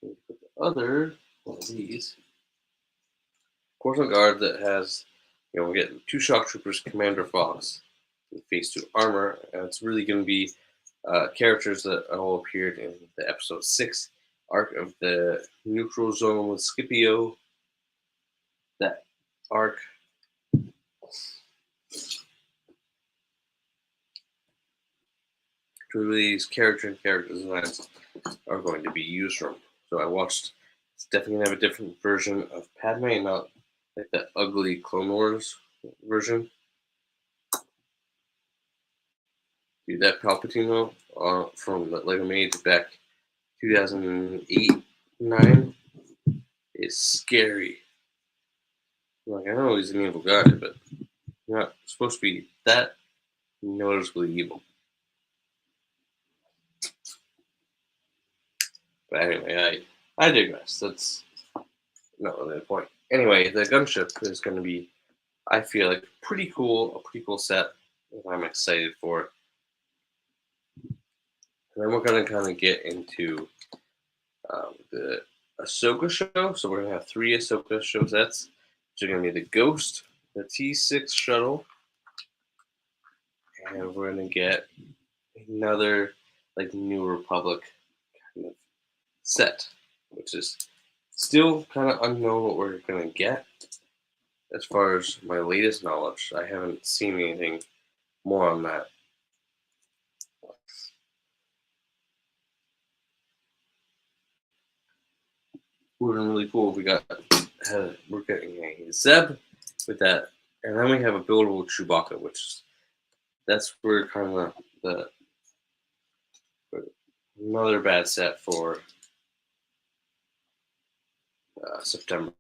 Put the other one of these Coruscant Guard that has, we get 2 shock troopers, Commander Fox, and phase 2 armor, and it's really going to be characters that all appeared in the episode 6 arc of the neutral zone with Scipio. That arc. These character designs are going to be used from. So I watched. It's definitely gonna have a different version of Padme, not like that ugly Clone Wars version. Dude, that Palpatine from the Lego Mage back 2008, 9 is scary. Like, I know he's an evil guy, but you're not supposed to be that noticeably evil. But anyway, I digress. That's not really the point. Anyway, the gunship is going to be, I feel like, a pretty cool set that I'm excited for. And then we're going to kind of get into the Ahsoka show. So we're going to have 3 Ahsoka show sets, which are going to be the Ghost, the T6 shuttle, and we're going to get another like New Republic kind of set, which is still kind of unknown what we're going to get. As far as my latest knowledge, I haven't seen anything more on that. Would have been really cool if we're getting a Zeb with that, and then we have a buildable Chewbacca, which that's where kind of the another bad set for September.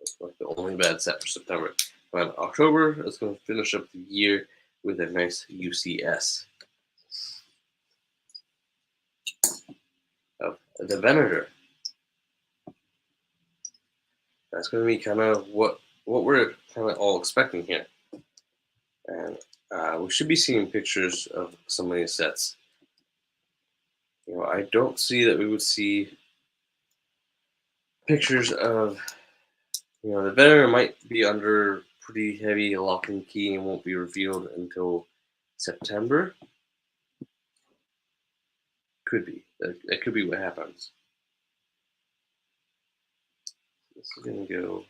It's like the only bad set for September. But October is going to finish up the year with a nice UCS of the Venator. That's going to be kind of what we're kind of all expecting here. And we should be seeing pictures of some of these sets. I don't see that we would see pictures of, the Venator might be under pretty heavy lock and key and won't be revealed until September. Could be. That could be what happens. This is going to go.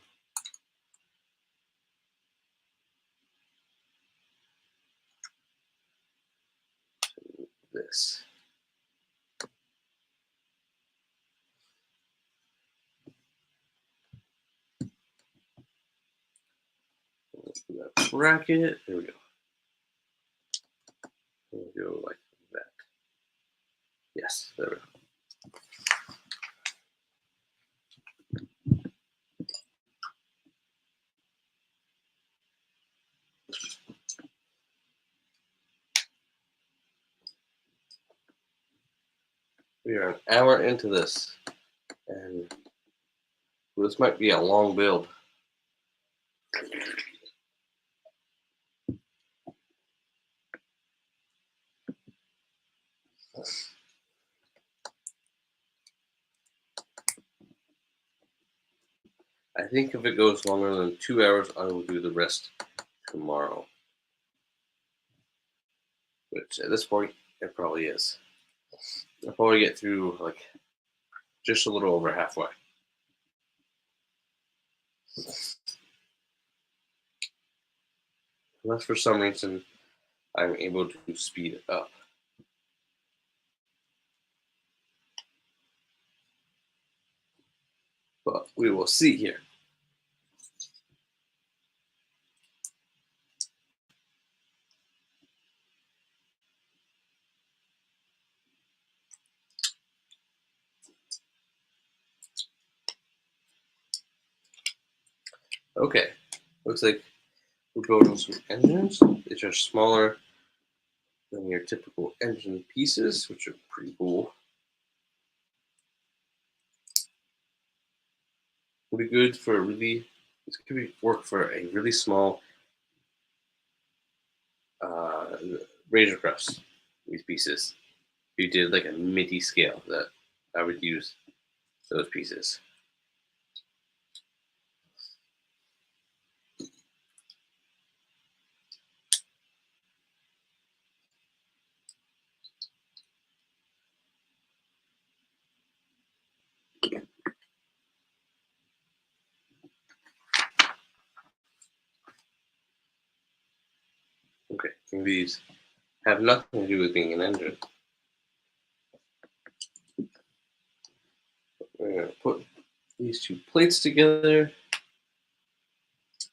This. Let's do that bracket. There we go. We'll go like that. Yes, there we go. We are an hour into this, and this might be a long build. I think if it goes longer than 2 hours, I will do the rest tomorrow. Which at this point, it probably is. I'll probably get through like just a little over halfway. Unless for some reason I'm able to speed it up. But we will see here. Okay, looks like we're building some engines. These are smaller than your typical engine pieces, which are pretty cool. Would be good for this could work for a really small razor crest. These pieces, if you did like a MIDI scale, that I would use those pieces. Okay, these have nothing to do with being an engine. We're going to put these two plates together.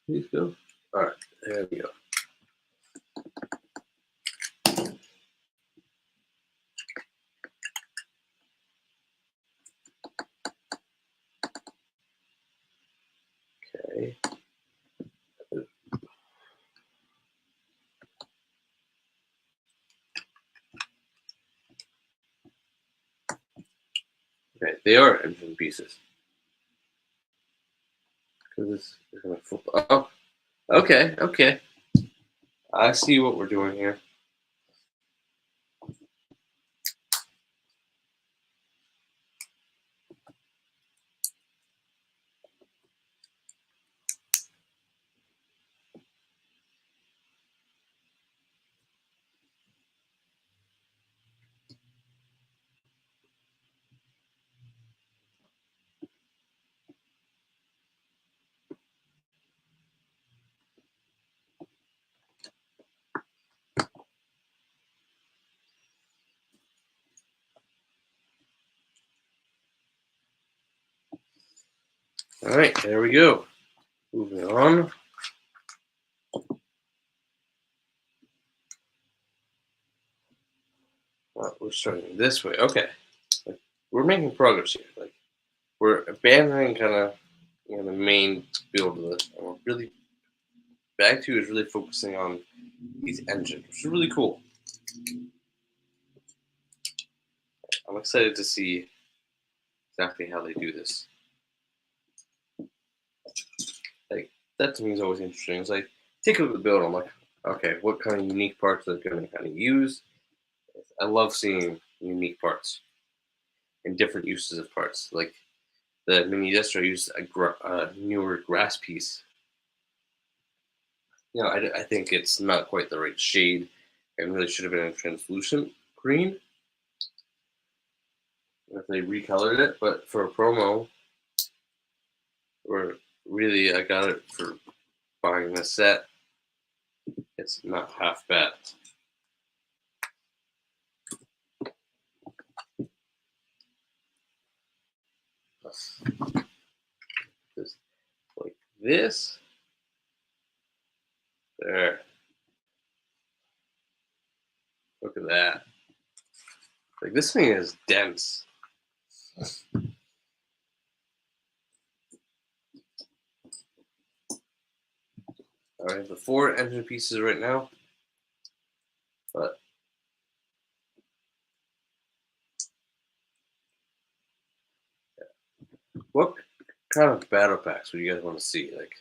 Please go. All right, there we go. Okay. Okay, they are engine pieces. Because this is going to flip. Oh, okay, okay. I see what we're doing here. All right, there we go. Moving on. Well, we're starting this way. Okay, like, we're making progress here. Like we're abandoning kind of the main build of this, and we're really back to is really focusing on these engines, which is really cool. I'm excited to see exactly how they do this. Like that to me is always interesting. It's like take a look at the build. I'm like, okay, what kind of unique parts are they going to kind of use? I love seeing unique parts and different uses of parts. Like the mini Destro used a newer grass piece. I think it's not quite the right shade. It really should have been a translucent green if they recolored it. But for a promo, or really, I got it for buying this set. It's not half bad. Just like this. There. Look at that. Like this thing is dense. I have the 4 engine pieces right now, but kind of battle packs. What do you guys want to see? Like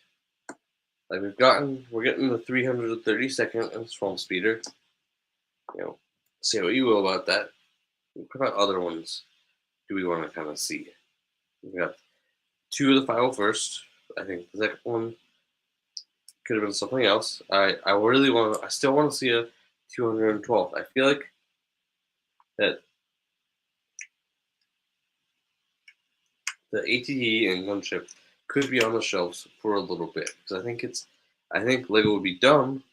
we're getting the 332nd and Swamp Speeder. You know, say what you will about that. What kind of other ones do we want to kind of see? We got two of the final first. I think the second one could have been something else. I really want. I still want to see a 212th. I feel like that the ATE and Gunship could be on the shelves for a little bit because I think Lego would be dumb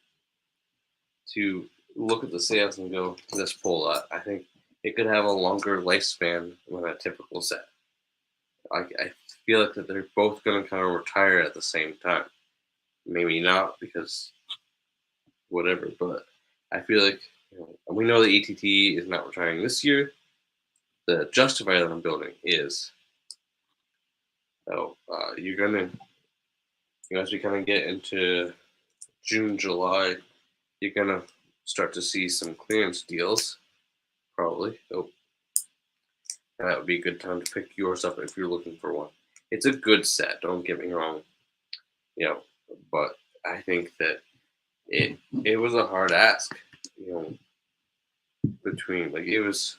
to look at the sales and go, this pull lot. I think it could have a longer lifespan than a typical set. I feel like that they're both going to kind of retire at the same time. Maybe not because whatever, but I feel like we know the ATT is not retiring this year. The Justifier that I'm building is. So as we kind of get into June, July, you're gonna start to see some clearance deals, probably. Oh, and that would be a good time to pick yours up if you're looking for one. It's a good set, don't get me wrong, but I think that it was a hard ask, between like it was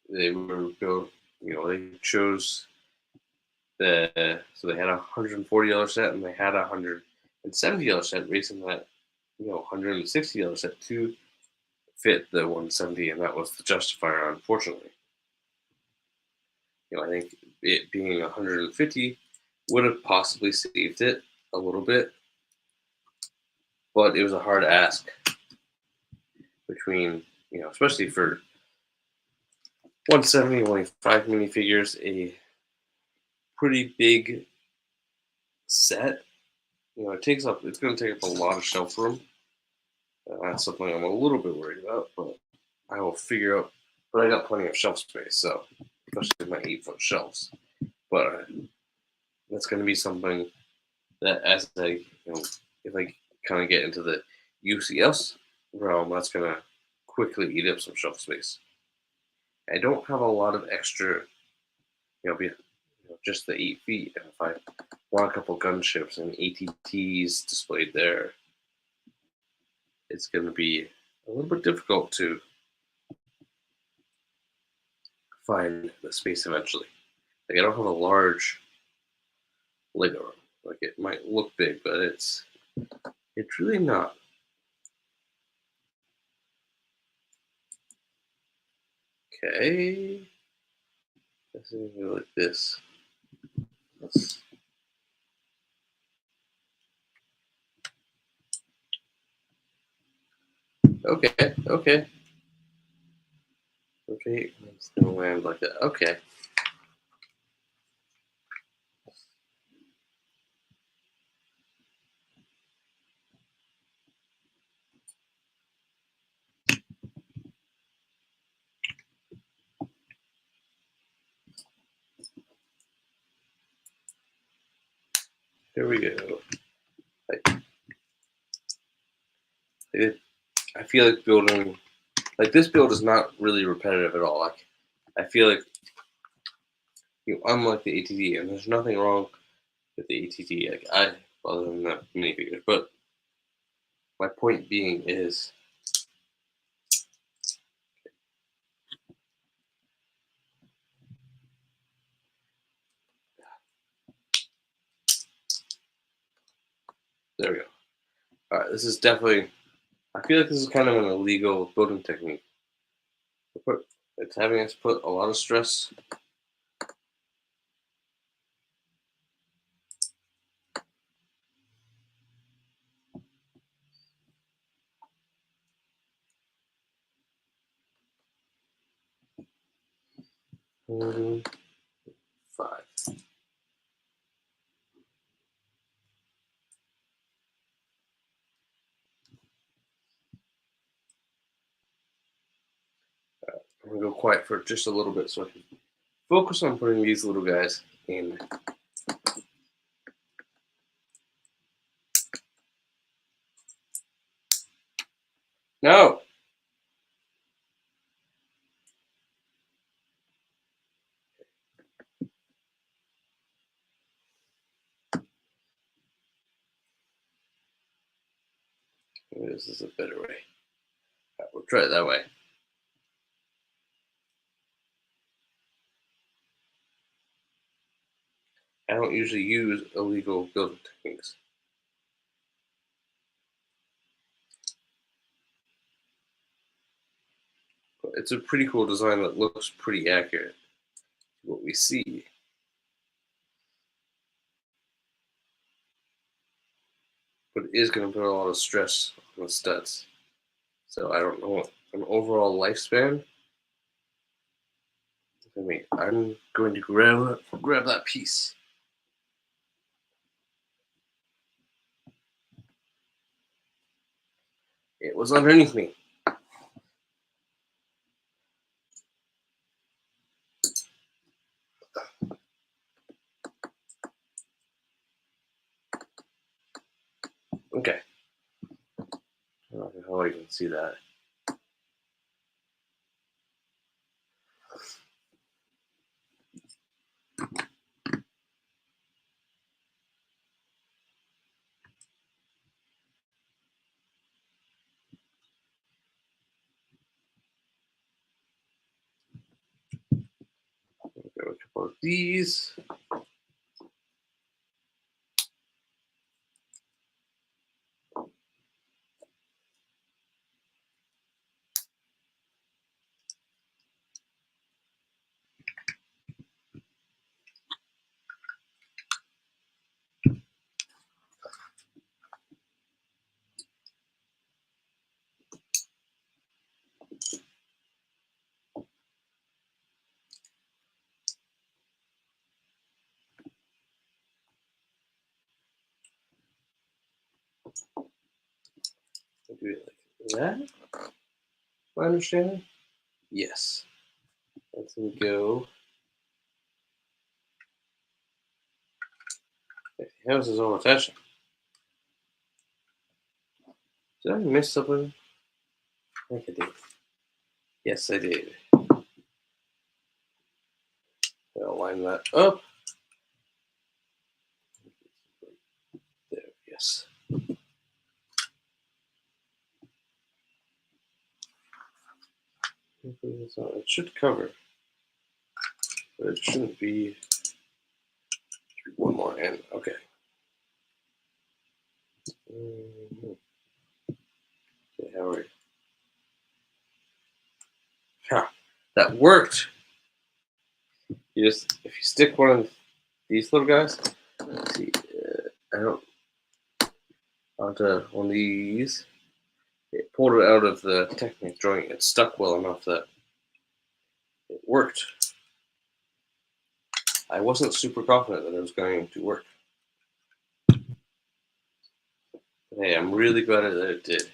they were built, they chose so they had $140 set and they had $170 set, raising that $160 set to fit the 170, and that was the Justifier. Unfortunately, I think it being 150 would have possibly saved it a little bit, but it was a hard ask between especially for 170 only 5 minifigures, a pretty big set. It's going to take up a lot of shelf room. That's something I'm a little bit worried about, but I will figure out. But I got plenty of shelf space, so especially my 8-foot shelves. But that's going to be something that, as if I kind of get into the UCS realm, that's going to quickly eat up some shelf space. I don't have a lot of extra, just the 8 feet. And if I want a couple gunships and ATTs displayed there, it's going to be a little bit difficult to find the space eventually. Like I don't have a large Lego room. Like it might look big, but it's really not. Okay, let's go like this. Okay. Okay, it's gonna land like that. Okay. Here we go. I feel like building this build is not really repetitive at all. Like I feel like unlike the ATT, and there's nothing wrong with the ATT. Other than the minifigures, but my point being is there we go. All right, this is definitely. I feel like this is kind of an illegal building technique. It's having us put a lot of stress. Five. I'm gonna go quiet for just a little bit so I can focus on putting these little guys in. No. Maybe this is a better way. Right, we'll try it that way. I don't usually use illegal building techniques. But it's a pretty cool design that looks pretty accurate to what we see. But it is going to put a lot of stress on the studs. So I don't know an overall lifespan. I mean, I'm going to grab that piece. It was underneath me. Okay. I don't know how I can see that. Grab a couple of these. Do it like that. My understanding? Yes. Let them go. How is this all attaching? Did I miss something? I think I did. Yes, I did. I'll line that up. There, yes. It should cover, but it shouldn't be one more end. Okay. Okay, how are you? Ha, that worked. You just, if you stick one of these little guys, let's see, I don't, onto one of these, it pulled it out of the Technic drawing. It stuck well enough that it worked. I wasn't super confident that it was going to work. But hey, I'm really glad that it did.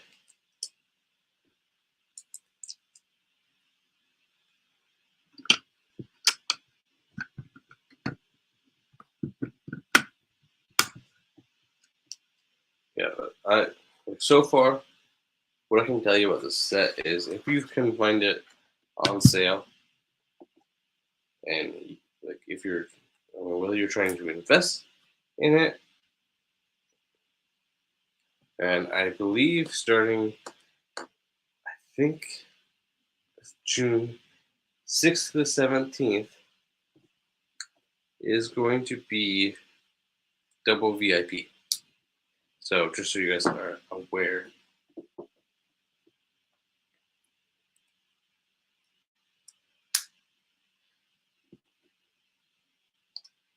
Yeah, so far, what I can tell you about this set is if you can find it on sale, and like if you're whether you're trying to invest in it, and I believe starting, I think June 6th to the 17th is going to be double VIP. So just so you guys are aware.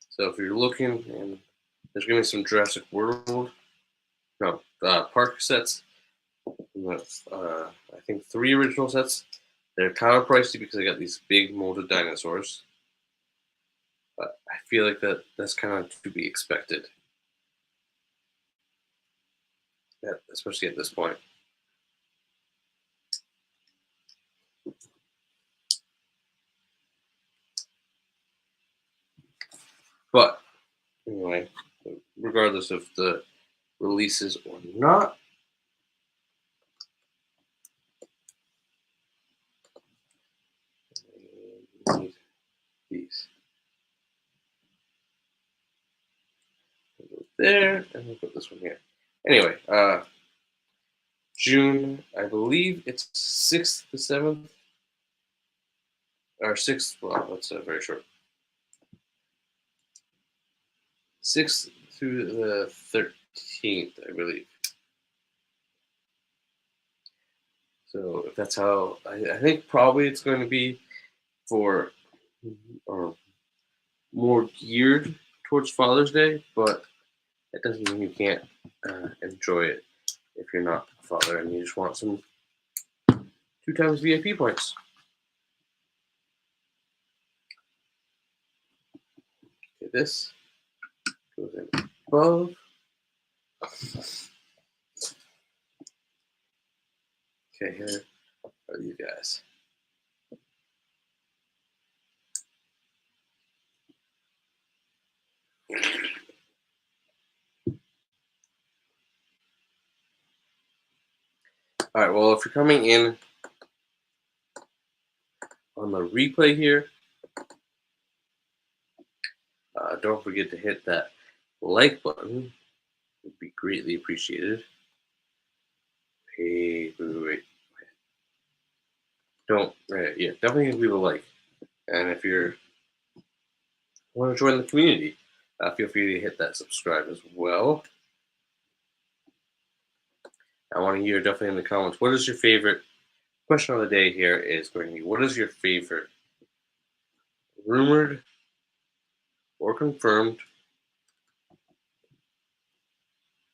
So if you're looking, and there's going to be some Jurassic World, park sets. I think 3 original sets. They're kind of pricey because I got these big molded dinosaurs. But I feel like that's kind of to be expected. Yeah, especially at this point. But anyway, regardless of the releases or not, these there, and we'll put this one here. Anyway, June, I believe it's 6th to 7th, or 6th, well, that's very short. 6th through the 13th, I believe. So if that's how, I think probably it's going to be for, or more geared towards Father's Day, but it doesn't mean you can't enjoy it if you're not a father and you just want some 2 times VIP points. Okay, this goes in above. Okay, here are you guys. All right, well, if you're coming in on the replay here, don't forget to hit that like button. It would be greatly appreciated. Wait. Yeah, definitely leave a like. And if you want to join the community, feel free to hit that subscribe as well. I want to hear definitely in the comments, what is your favorite question of the day here is going to be, what is your favorite rumored or confirmed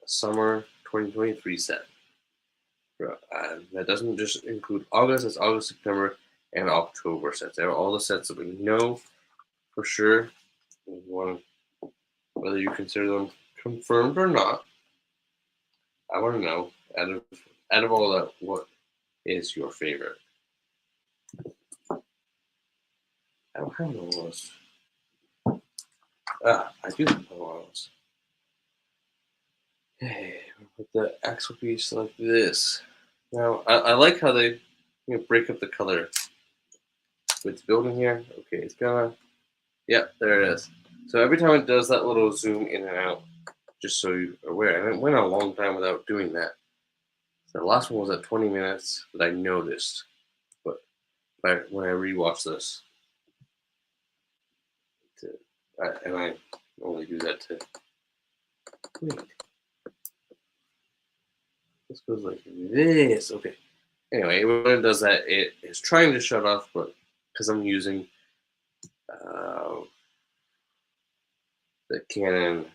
summer 2023 set? That doesn't just include August, it's August, September, and October sets. They're all the sets that we know for sure. Whether you consider them confirmed or not, I want to know, out of all that, what is your favorite? I don't have one of those. I do have one of those. Hey, put the axle piece like this. Now, I like how they break up the color with building here. Okay, it's gonna, yep, there it is. So every time it does that little zoom in and out, just so you're aware, and it went a long time without doing that. So the last one was at 20 minutes that I noticed, but when I rewatch this, and I only do that to, wait, this goes like this, okay. Anyway, when it does that, it is trying to shut off, but because I'm using the Canon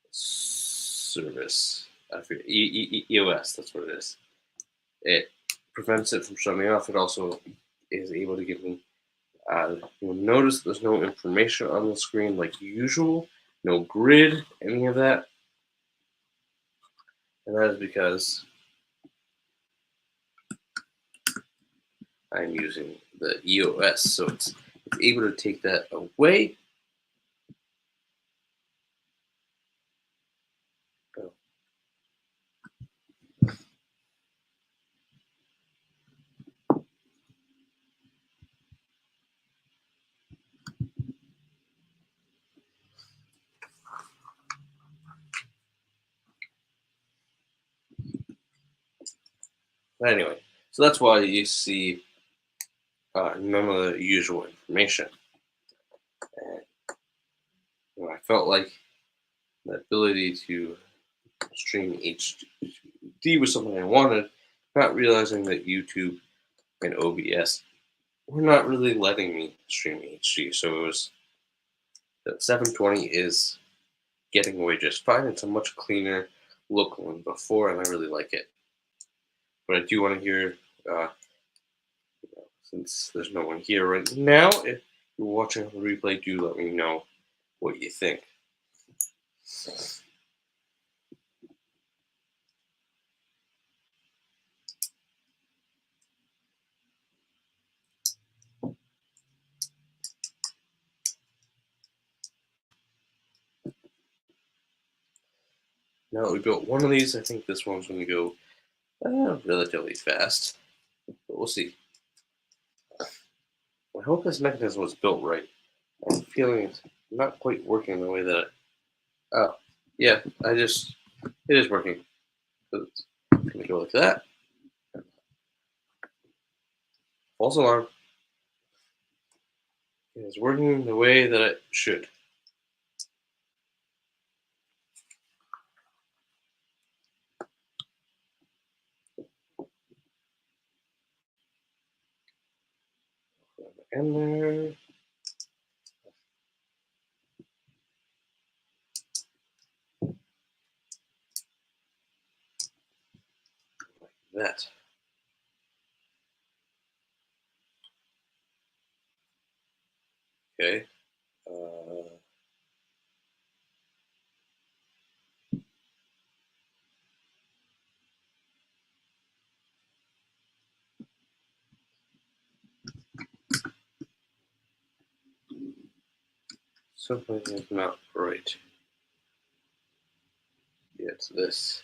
service, I forget, EOS, that's what it is. It prevents it from shutting off. It also is able to give me, you'll notice there's no information on the screen like usual, no grid, any of that. And that is because I'm using the EOS, so it's able to take that away. But anyway, so that's why you see none of the usual information. And I felt like the ability to stream HD was something I wanted, not realizing that YouTube and OBS were not really letting me stream HD. So it was, the 720 is getting away just fine. It's a much cleaner look than before, and I really like it. But I do want to hear, since there's no one here right now, if you're watching the replay, do let me know what you think. Now that we built one of these, I think this one's going to go relatively fast, but we'll see. I hope this mechanism was built right. I'm feeling it's not quite working the way that oh, yeah, it is working. Oops. I'm gonna go like that. False alarm. It is working the way that it should. In there. Like that. Okay. Something is not right. Yeah, it's this.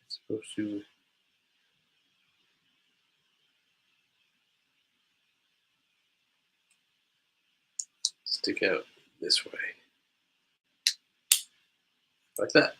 It's supposed to stick out this way. Like that.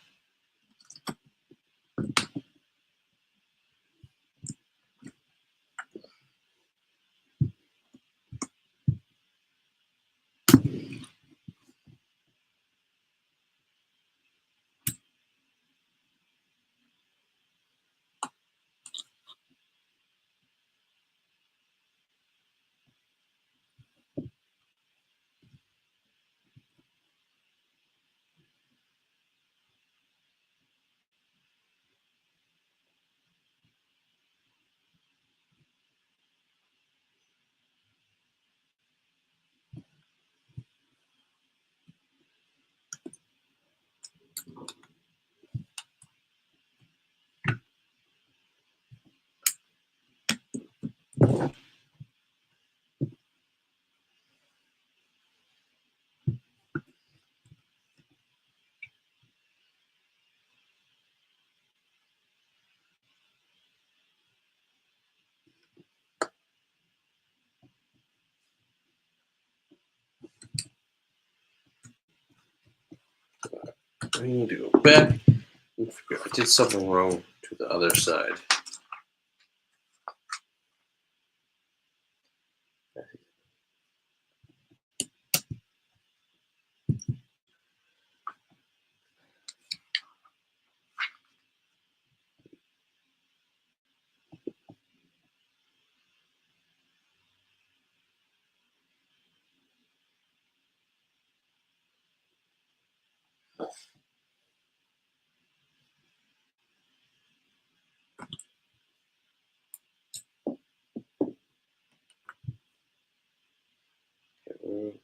I need to go back and figure out I did something wrong to the other side.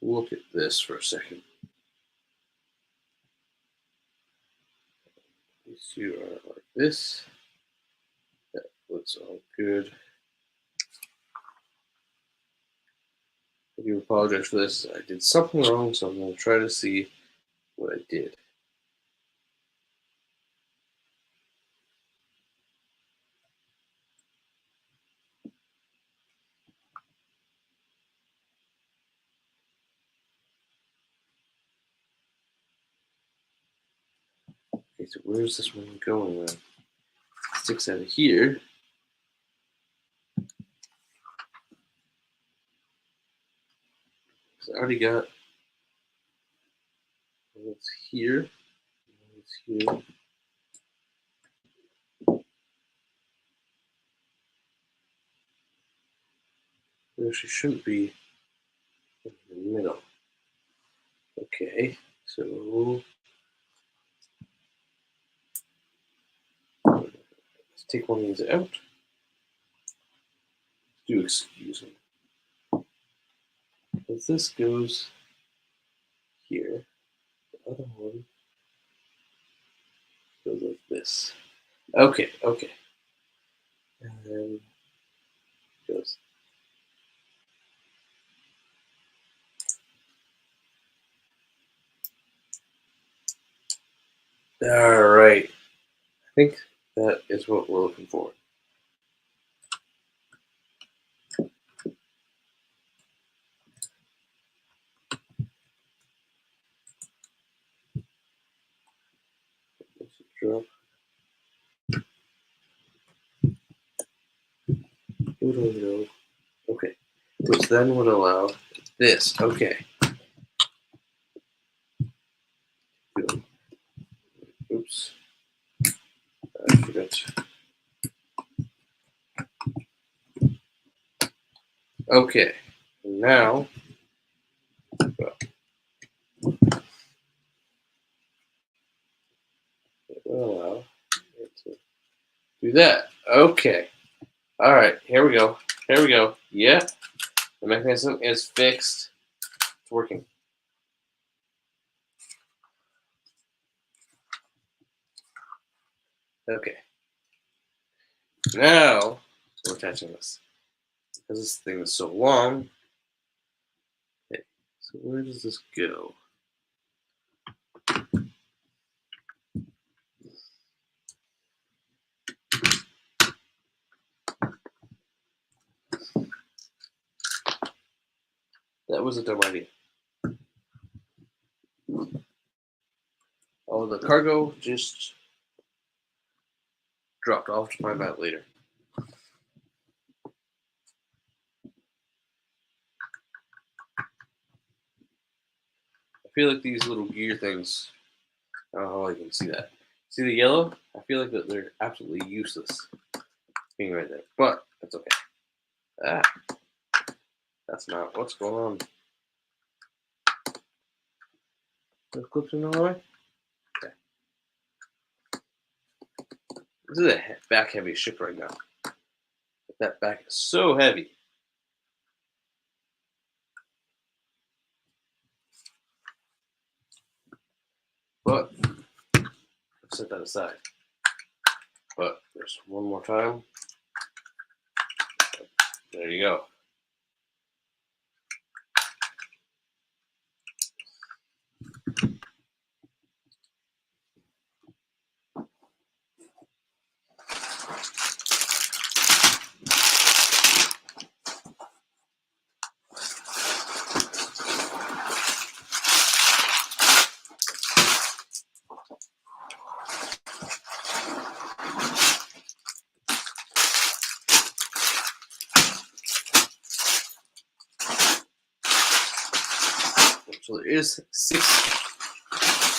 Look at this for a second. These two are like this. That looks all good. I do apologize for this. I did something wrong, so I'm going to try to see what I did. Okay, so where's this one going then? It sticks out of here. I already got it's here. It's here. There she shouldn't be in the middle. Okay, so let's take one of these out. Do excuse me. As this goes here, the other one goes like this. Okay, okay. And then goes. All right. I think that is what we're looking for. Okay, which then would allow this. Okay. Oops. I forgot. Okay. Now, well, it will allow it to do that. Okay. All right. Here we go. Here we go. Yeah. The mechanism is fixed. It's working. Okay. Now we're attaching this. Because this thing is so long. Okay. So where does this go? That was a dumb idea. Oh, the cargo just dropped off to find out later. I feel like these little gear things, I don't know how I can see that. See the yellow? I feel like that they're absolutely useless being right there. But that's okay. Ah, that's not what's going on. The clips in the way? Okay. This is a back heavy ship right now. That back is so heavy. But set that aside. But there's one more time. There you go. So there is 6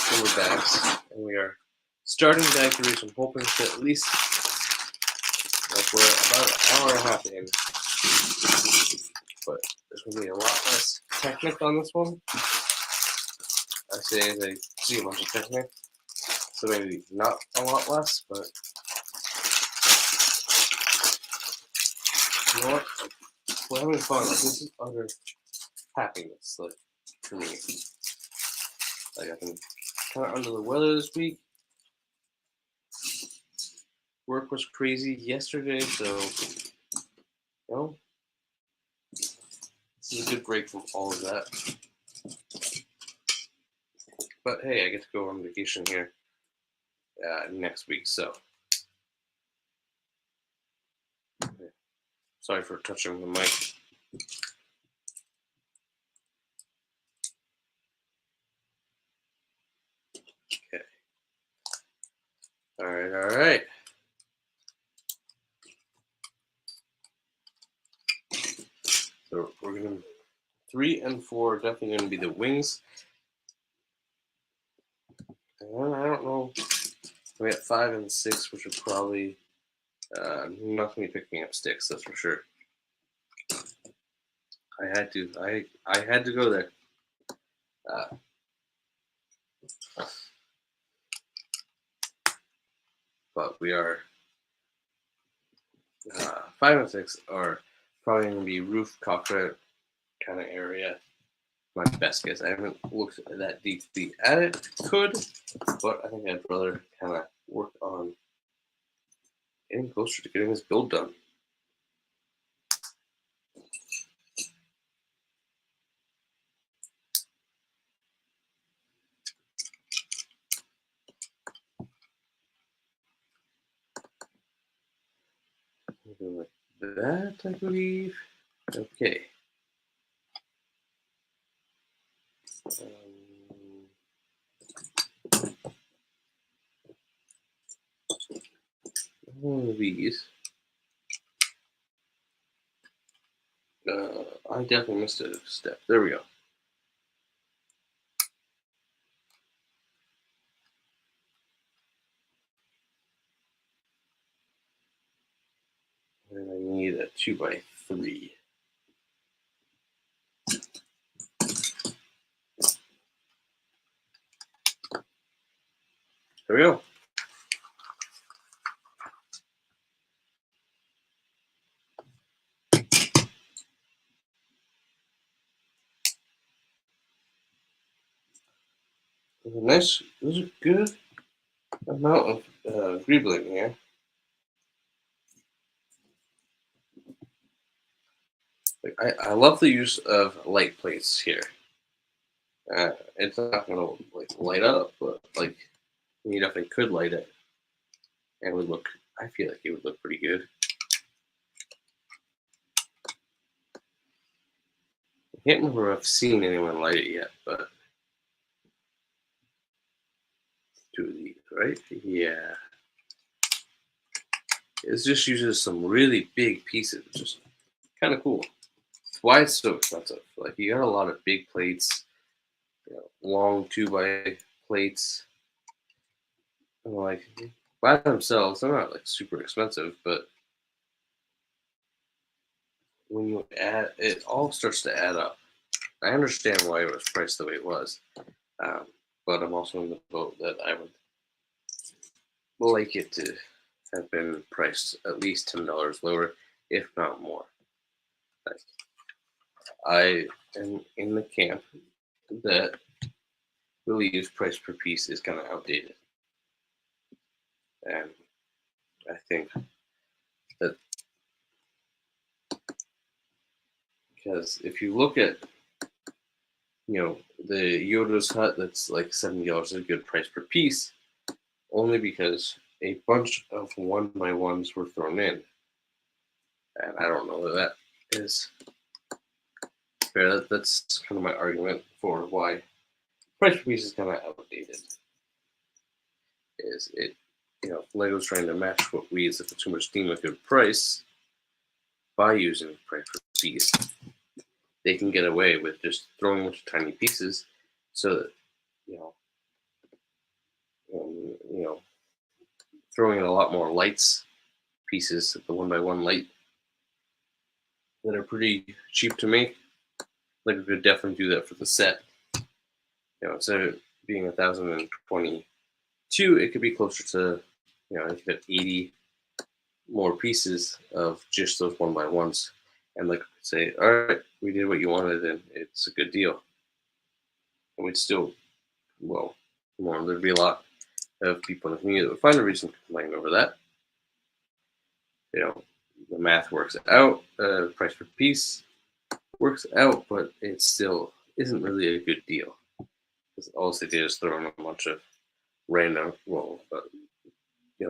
silver bags, and we are starting bag three. So I'm hoping to at least like we're about an hour and a half in, but there's gonna be a lot less Technic on this one. I say as I see a bunch of Technic, so maybe not a lot less, but you know what? We're having fun. Like, this is utter happiness, like for me. Like I've been kind of under the weather this week. Work was crazy yesterday, so you know, this is a good break from all of that. But hey, I get to go on vacation here next week, so sorry for touching the mic. Okay. All right, all right. So we're gonna 3 and 4 definitely gonna be the wings. And I don't know. We got 5 and 6, which are probably not gonna be picking up sticks. That's for sure. I had to go there. But we are 5 and 6 are probably going to be roof cockpit kind of area. My best guess. I haven't looked that deeply at it. Could, but I think I'd rather kind of work on getting closer to getting this build done. Like that, I believe. Okay. One of these. I definitely missed a step. There we go. And I need a 2x3. There we go. There's a good amount of greebling here. Like, I love the use of light plates here. It's not gonna like light up, but like you definitely could light it, and it would look. I feel like it would look pretty good. I can't remember if I've seen anyone light it yet, but two of these, right? Yeah. It just uses some really big pieces, which is kind of cool. It's why it's so expensive. Like you got a lot of big plates, long 2x plates. And like by themselves, they're not like super expensive, but when you add, it all starts to add up. I understand why it was priced the way it was, um, but I'm also in the boat that I would like it to have been priced at least $10 lower, if not more. Like, I am in the camp that believes price per piece is kind of outdated, and I think that because if you look at the Yoda's hut, that's like $70 is a good price per piece, only because a bunch of 1x1s were thrown in, and I don't know that that is fair. That's kind of my argument for why price per piece is kind of outdated. Is it, Lego's trying to match what we as the consumers deem a good price by using price per piece. They can get away with just throwing a bunch of tiny pieces, so that you know, throwing in a lot more lights pieces, the 1x1 light that are pretty cheap to make. Like we could definitely do that for the set. Instead of being 1,022, it could be closer to, you could have 80 more pieces of just those 1x1s, and like say, all right, we did what you wanted, and it's a good deal. And we'd still, there'd be a lot of people in the community that would find a reason to complain over that. The math works out, price per piece works out, but it still isn't really a good deal. Because all they did is throw in a bunch of random,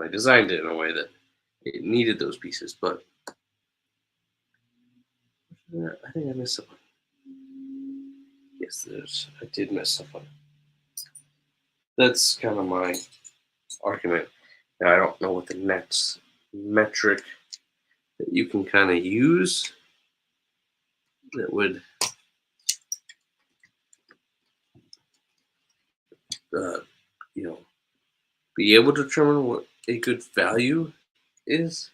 I designed it in a way that it needed those pieces, but I think I missed something. Yes, I did miss something. That's kind of my argument. Now, I don't know what the next metric that you can kind of use that would uh, be able to determine what a good value is,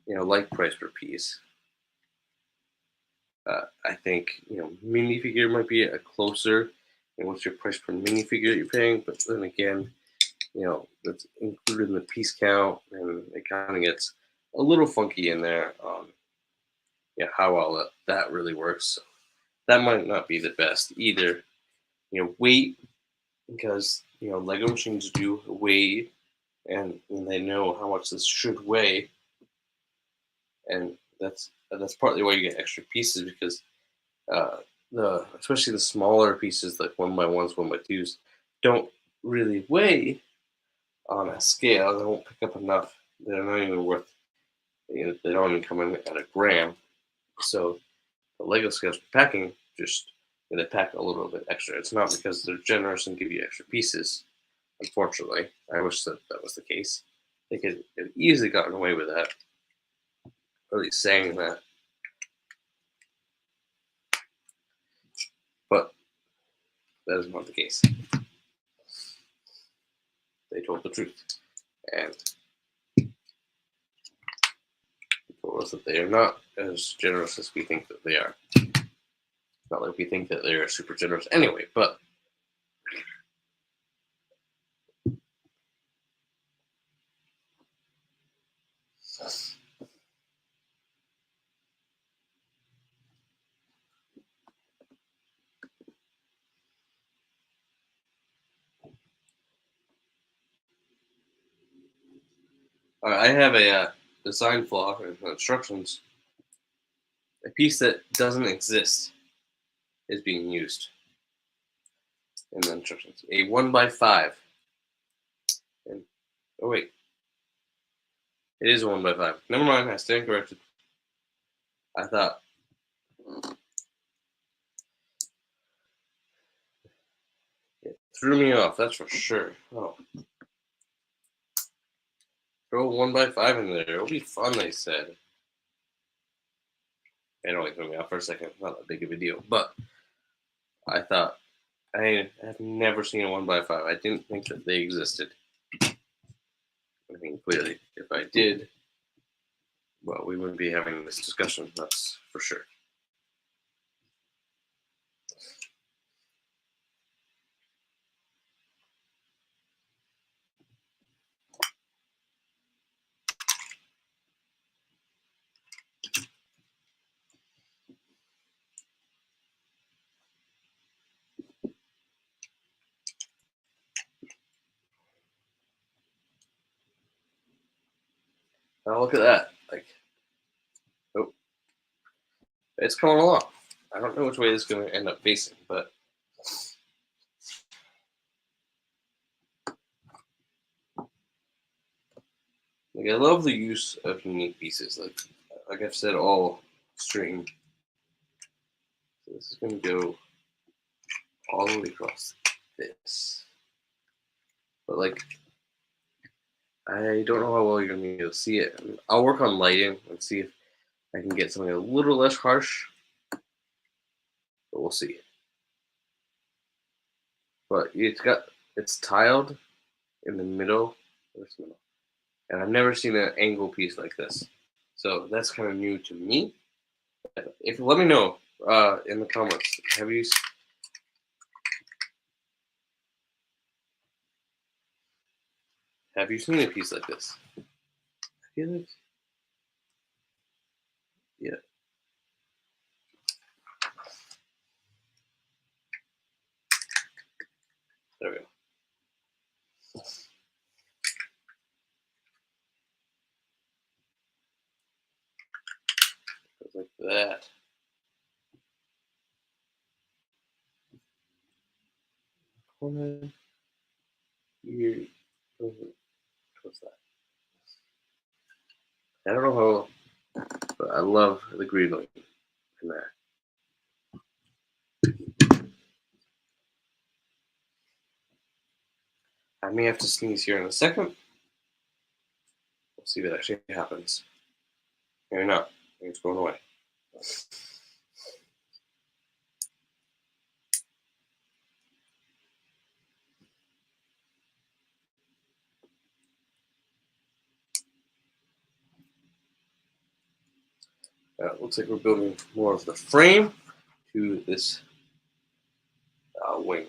like price per piece. I think minifigure might be a closer. What's your price per minifigure that you're paying? But then again, that's included in the piece count, and it kind of gets a little funky in there on how well that really works. So that might not be the best either. Weight, because Lego machines do weigh, and they know how much this should weigh, and that's partly why you get extra pieces, because especially the smaller pieces like 1x1s, 1x2s don't really weigh on a scale. They won't pick up enough. They're not even worth. They don't even come in at a gram. So the Lego scales for packing just they pack a little bit extra. It's not because they're generous and give you extra pieces. Unfortunately, I wish that was the case. They could have easily gotten away with that, or at least saying that. That is not the case. They told the truth, and told us that they are not as generous as we think that they are. Not like we think that they are super generous anyway, but I have a design flaw in the instructions. A piece that doesn't exist is being used in the instructions. A 1x5. And, oh wait, it is a 1x5. Never mind, I stand corrected. I thought it threw me off. That's for sure. Oh, throw a 1x5 in there. It'll be fun. They said. It only threw me off for a second. Not that big of a deal, but I thought I have never seen a 1x5. I didn't think that they existed. I mean, clearly, if I did, well, we wouldn't be having this discussion. That's for sure. Now look at that. Like, oh, it's coming along. I don't know which way it's going to end up facing, but like I love the use of unique pieces. Like I've said all stream. So this is going to go all the way across this. But like, I don't know how well you're going to be able to see it. I mean, I'll work on lighting and see if I can get something a little less harsh. But we'll see. But it's tiled in the middle. And I've never seen an angle piece like this. So that's kind of new to me. If let me know in the comments, have you seen a piece like this? I feel like, yeah. There we go. Goes like that. Corner here. What's that? I don't know how, but I love the green light in there. I may have to sneeze here in a second. We'll see what actually happens. Maybe not. Maybe it's going away. Looks like we're building more of the frame to this wing.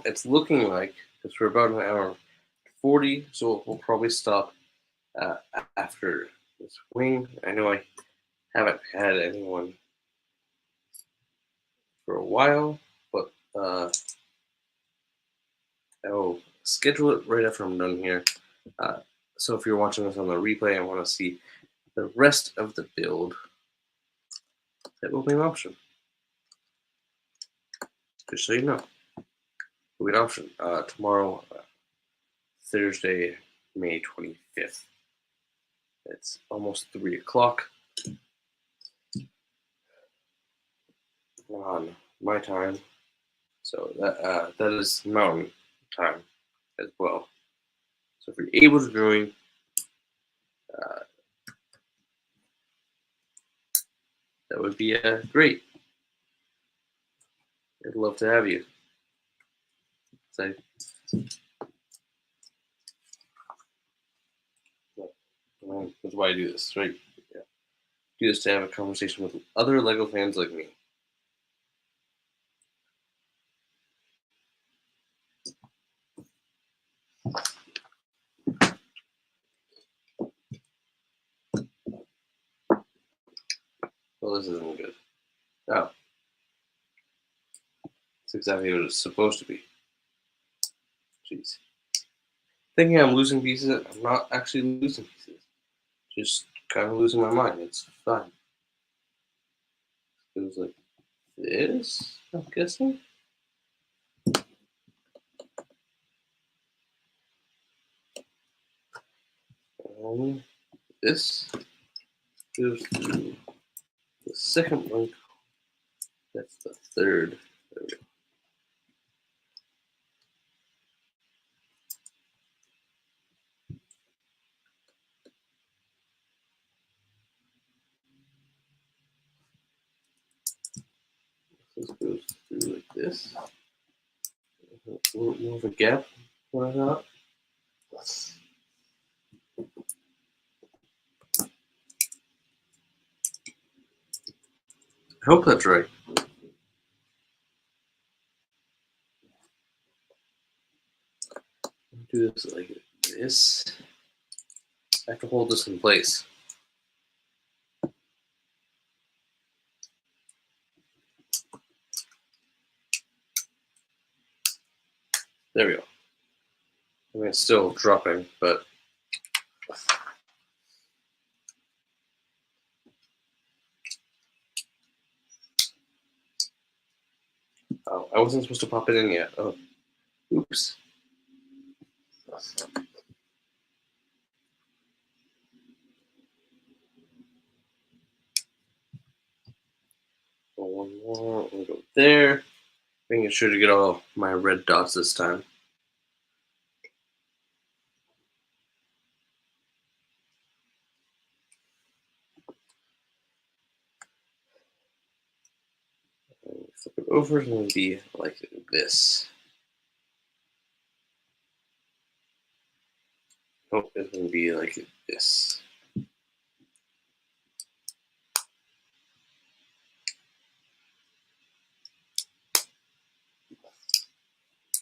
It's looking like, because we're about an hour 40, so we'll probably stop after this wing. I know I haven't had anyone for a while, but I'll schedule it right after I'm done here. So if you're watching this on the replay and want to see the rest of the build, that will be an option. Just so you know, it will be an option. Tomorrow, Thursday, May 25th. It's almost 3 o'clock on my time. So that is mountain time as well. So if you're able to join, that would be great. I'd love to have you. So, that's why I do this, right? Yeah. Do this to have a conversation with other LEGO fans like me. Well, this isn't good. Oh. It's exactly what it's supposed to be. Jeez. Thinking I'm losing pieces, I'm not actually losing pieces. Just kind of losing my mind. It's fun. It was like this, I'm guessing. This goes through the second link. That's the third. There we go. This goes through like this. A little more of a gap than I thought. I hope that's right. Do this like this. I have to hold this in place. There we go. I mean, it's still dropping, but oh, I wasn't supposed to pop it in yet. Oh, oops. One more. We'll go there. Making sure to get all my red dots this time. Flip it over and it'll be like this. Oh, it's going to be like this.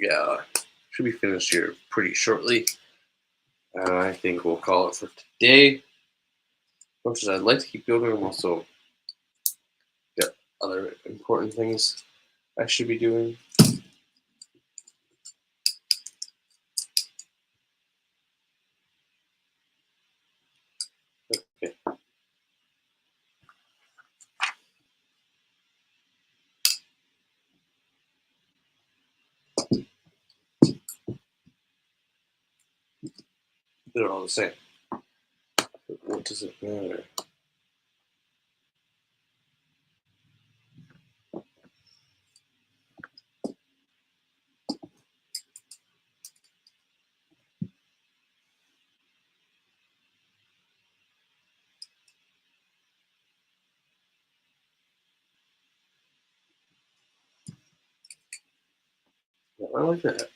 Yeah, should be finished here pretty shortly. I think we'll call it for today. As much as I'd like to keep building, I'm also got other important things I should be doing. Okay. They're all the same. What does it matter? I like that.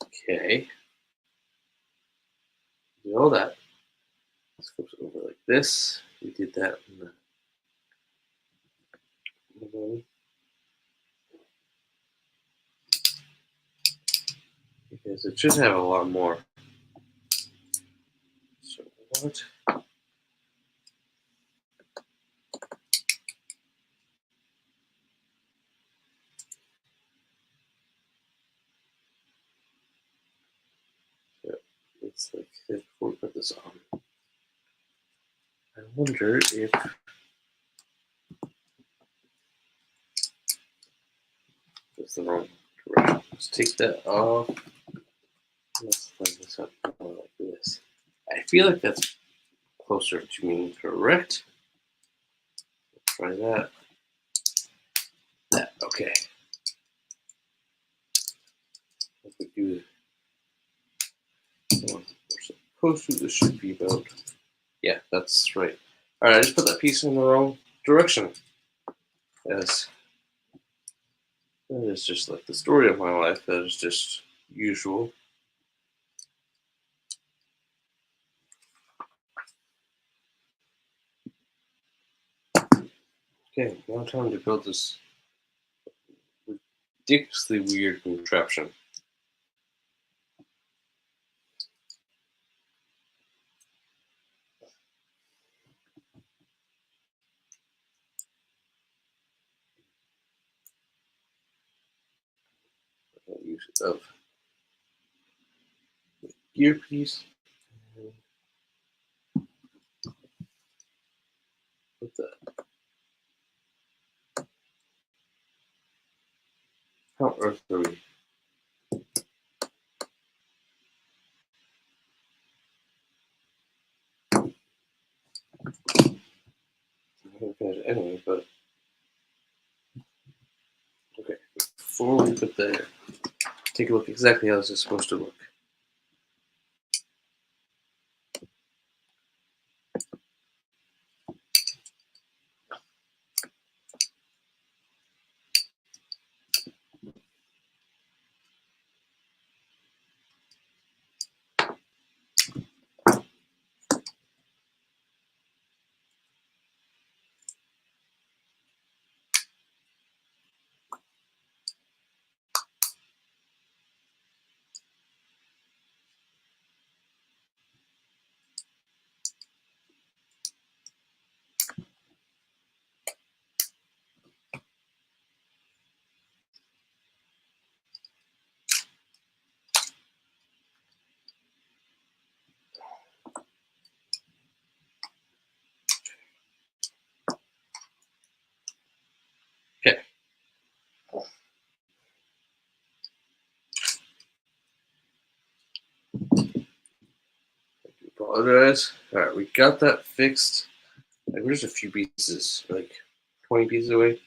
Okay. Do all that. This goes over like this. We did that in the because it should have a lot more. So what? Yeah, it's like this before we put this on. I wonder if that's the wrong direction. Let's take that off. Let's line this up more like this. I feel like that's closer to being correct. Try that. That, okay. If we do supposed to. This should be about. Yeah, that's right. All right, I just put that piece in the wrong direction. As that is just like the story of my life. That is just usual. Okay, now time to build this ridiculously weird contraption. Use of earpiece. What the? How on earth are we? Anyway, but okay. Before we put there, take a look exactly how this is supposed to look. Okay. Apologize. All right, we got that fixed. Like, we're just a few pieces, like 20 pieces away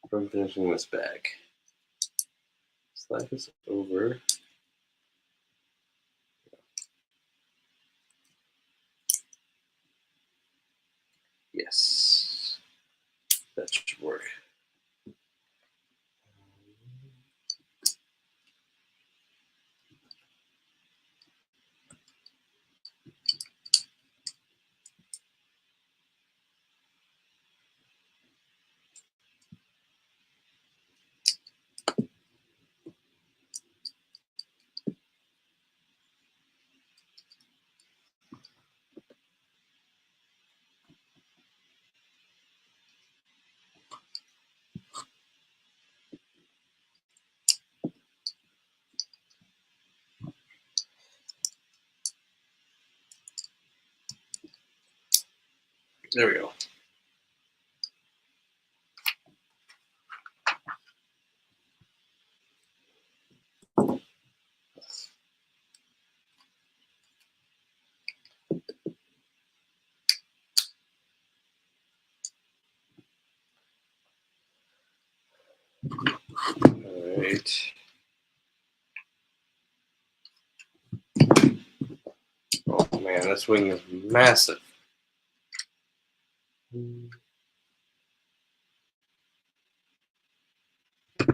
from finishing this bag. Slide this over. Yes, that should work. There we go. All right. Oh man, this wing is massive.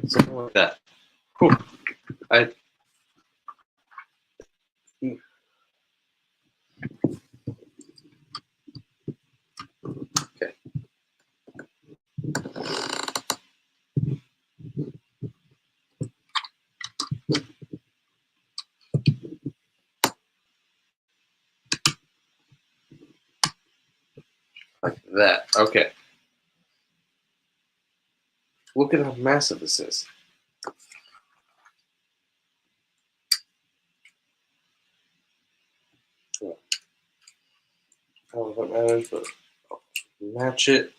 Something like that. Whew. Okay. Like that. Okay. Look at how massive this is. I don't know if it matters, but I'll match it.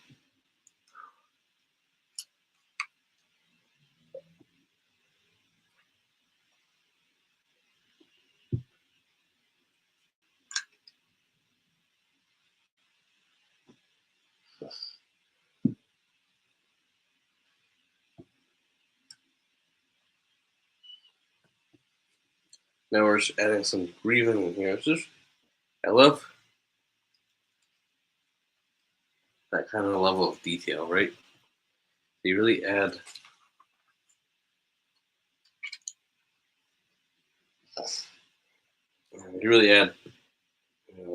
Now we're just adding some grieving in here. It's just love that kind of level of detail, right? They really add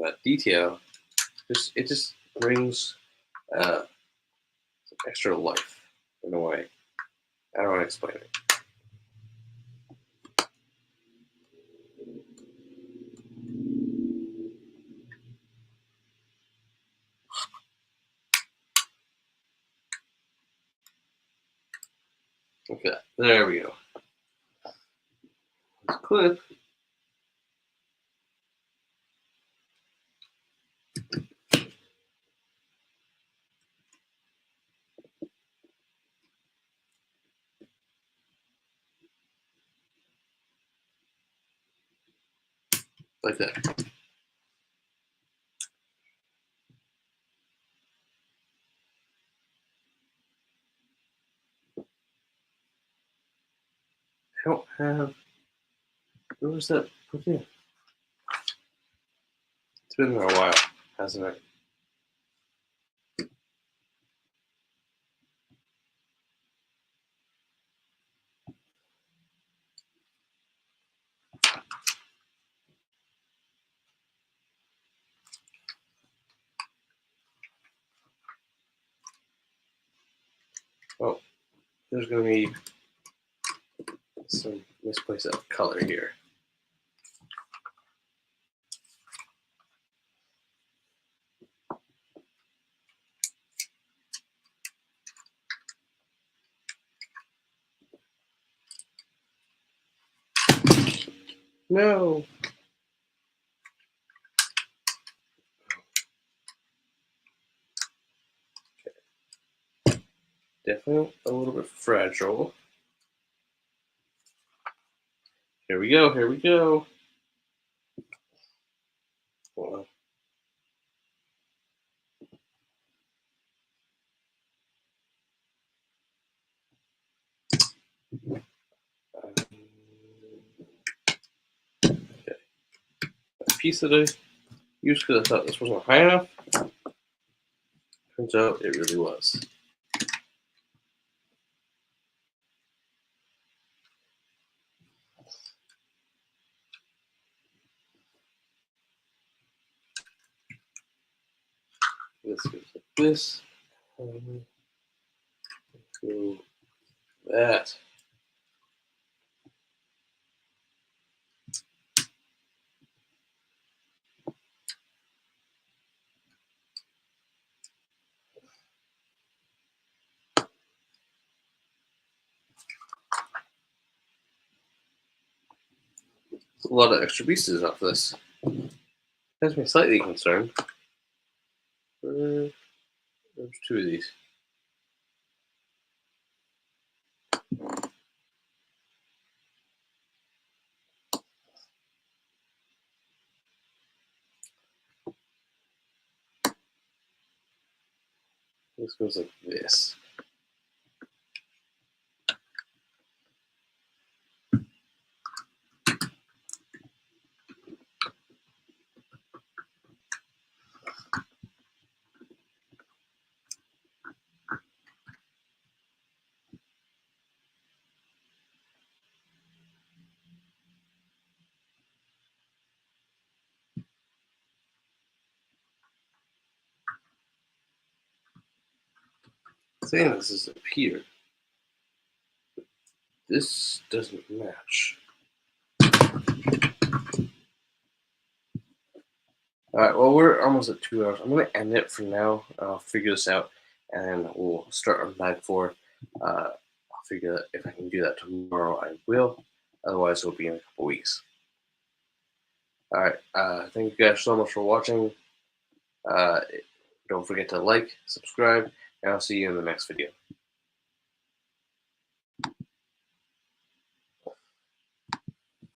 that detail. It just brings some extra life in a way. I don't want to explain it. Okay, there we go. Let's clip. Like that. I don't have. Where was that put in? It's been there a while, hasn't it? Oh, there's going to be some misplaced of color here. No. Definitely a little bit fragile. Here we go. Here we go. Hold on. Okay. A piece that I used because I thought this wasn't high enough. Turns out it really was. This goes like this. Go that. A lot of extra pieces off this. Has me slightly concerned. There's two of these. This goes like this. Saying this is up here. This doesn't match. Alright, well, we're almost at 2 hours. I'm going to end it for now. I'll figure this out, and we'll start on bag 4. I'll figure that if I can do that tomorrow, I will. Otherwise, it'll be in a couple weeks. Alright, thank you guys so much for watching. Don't forget to like, subscribe, and I'll see you in the next video.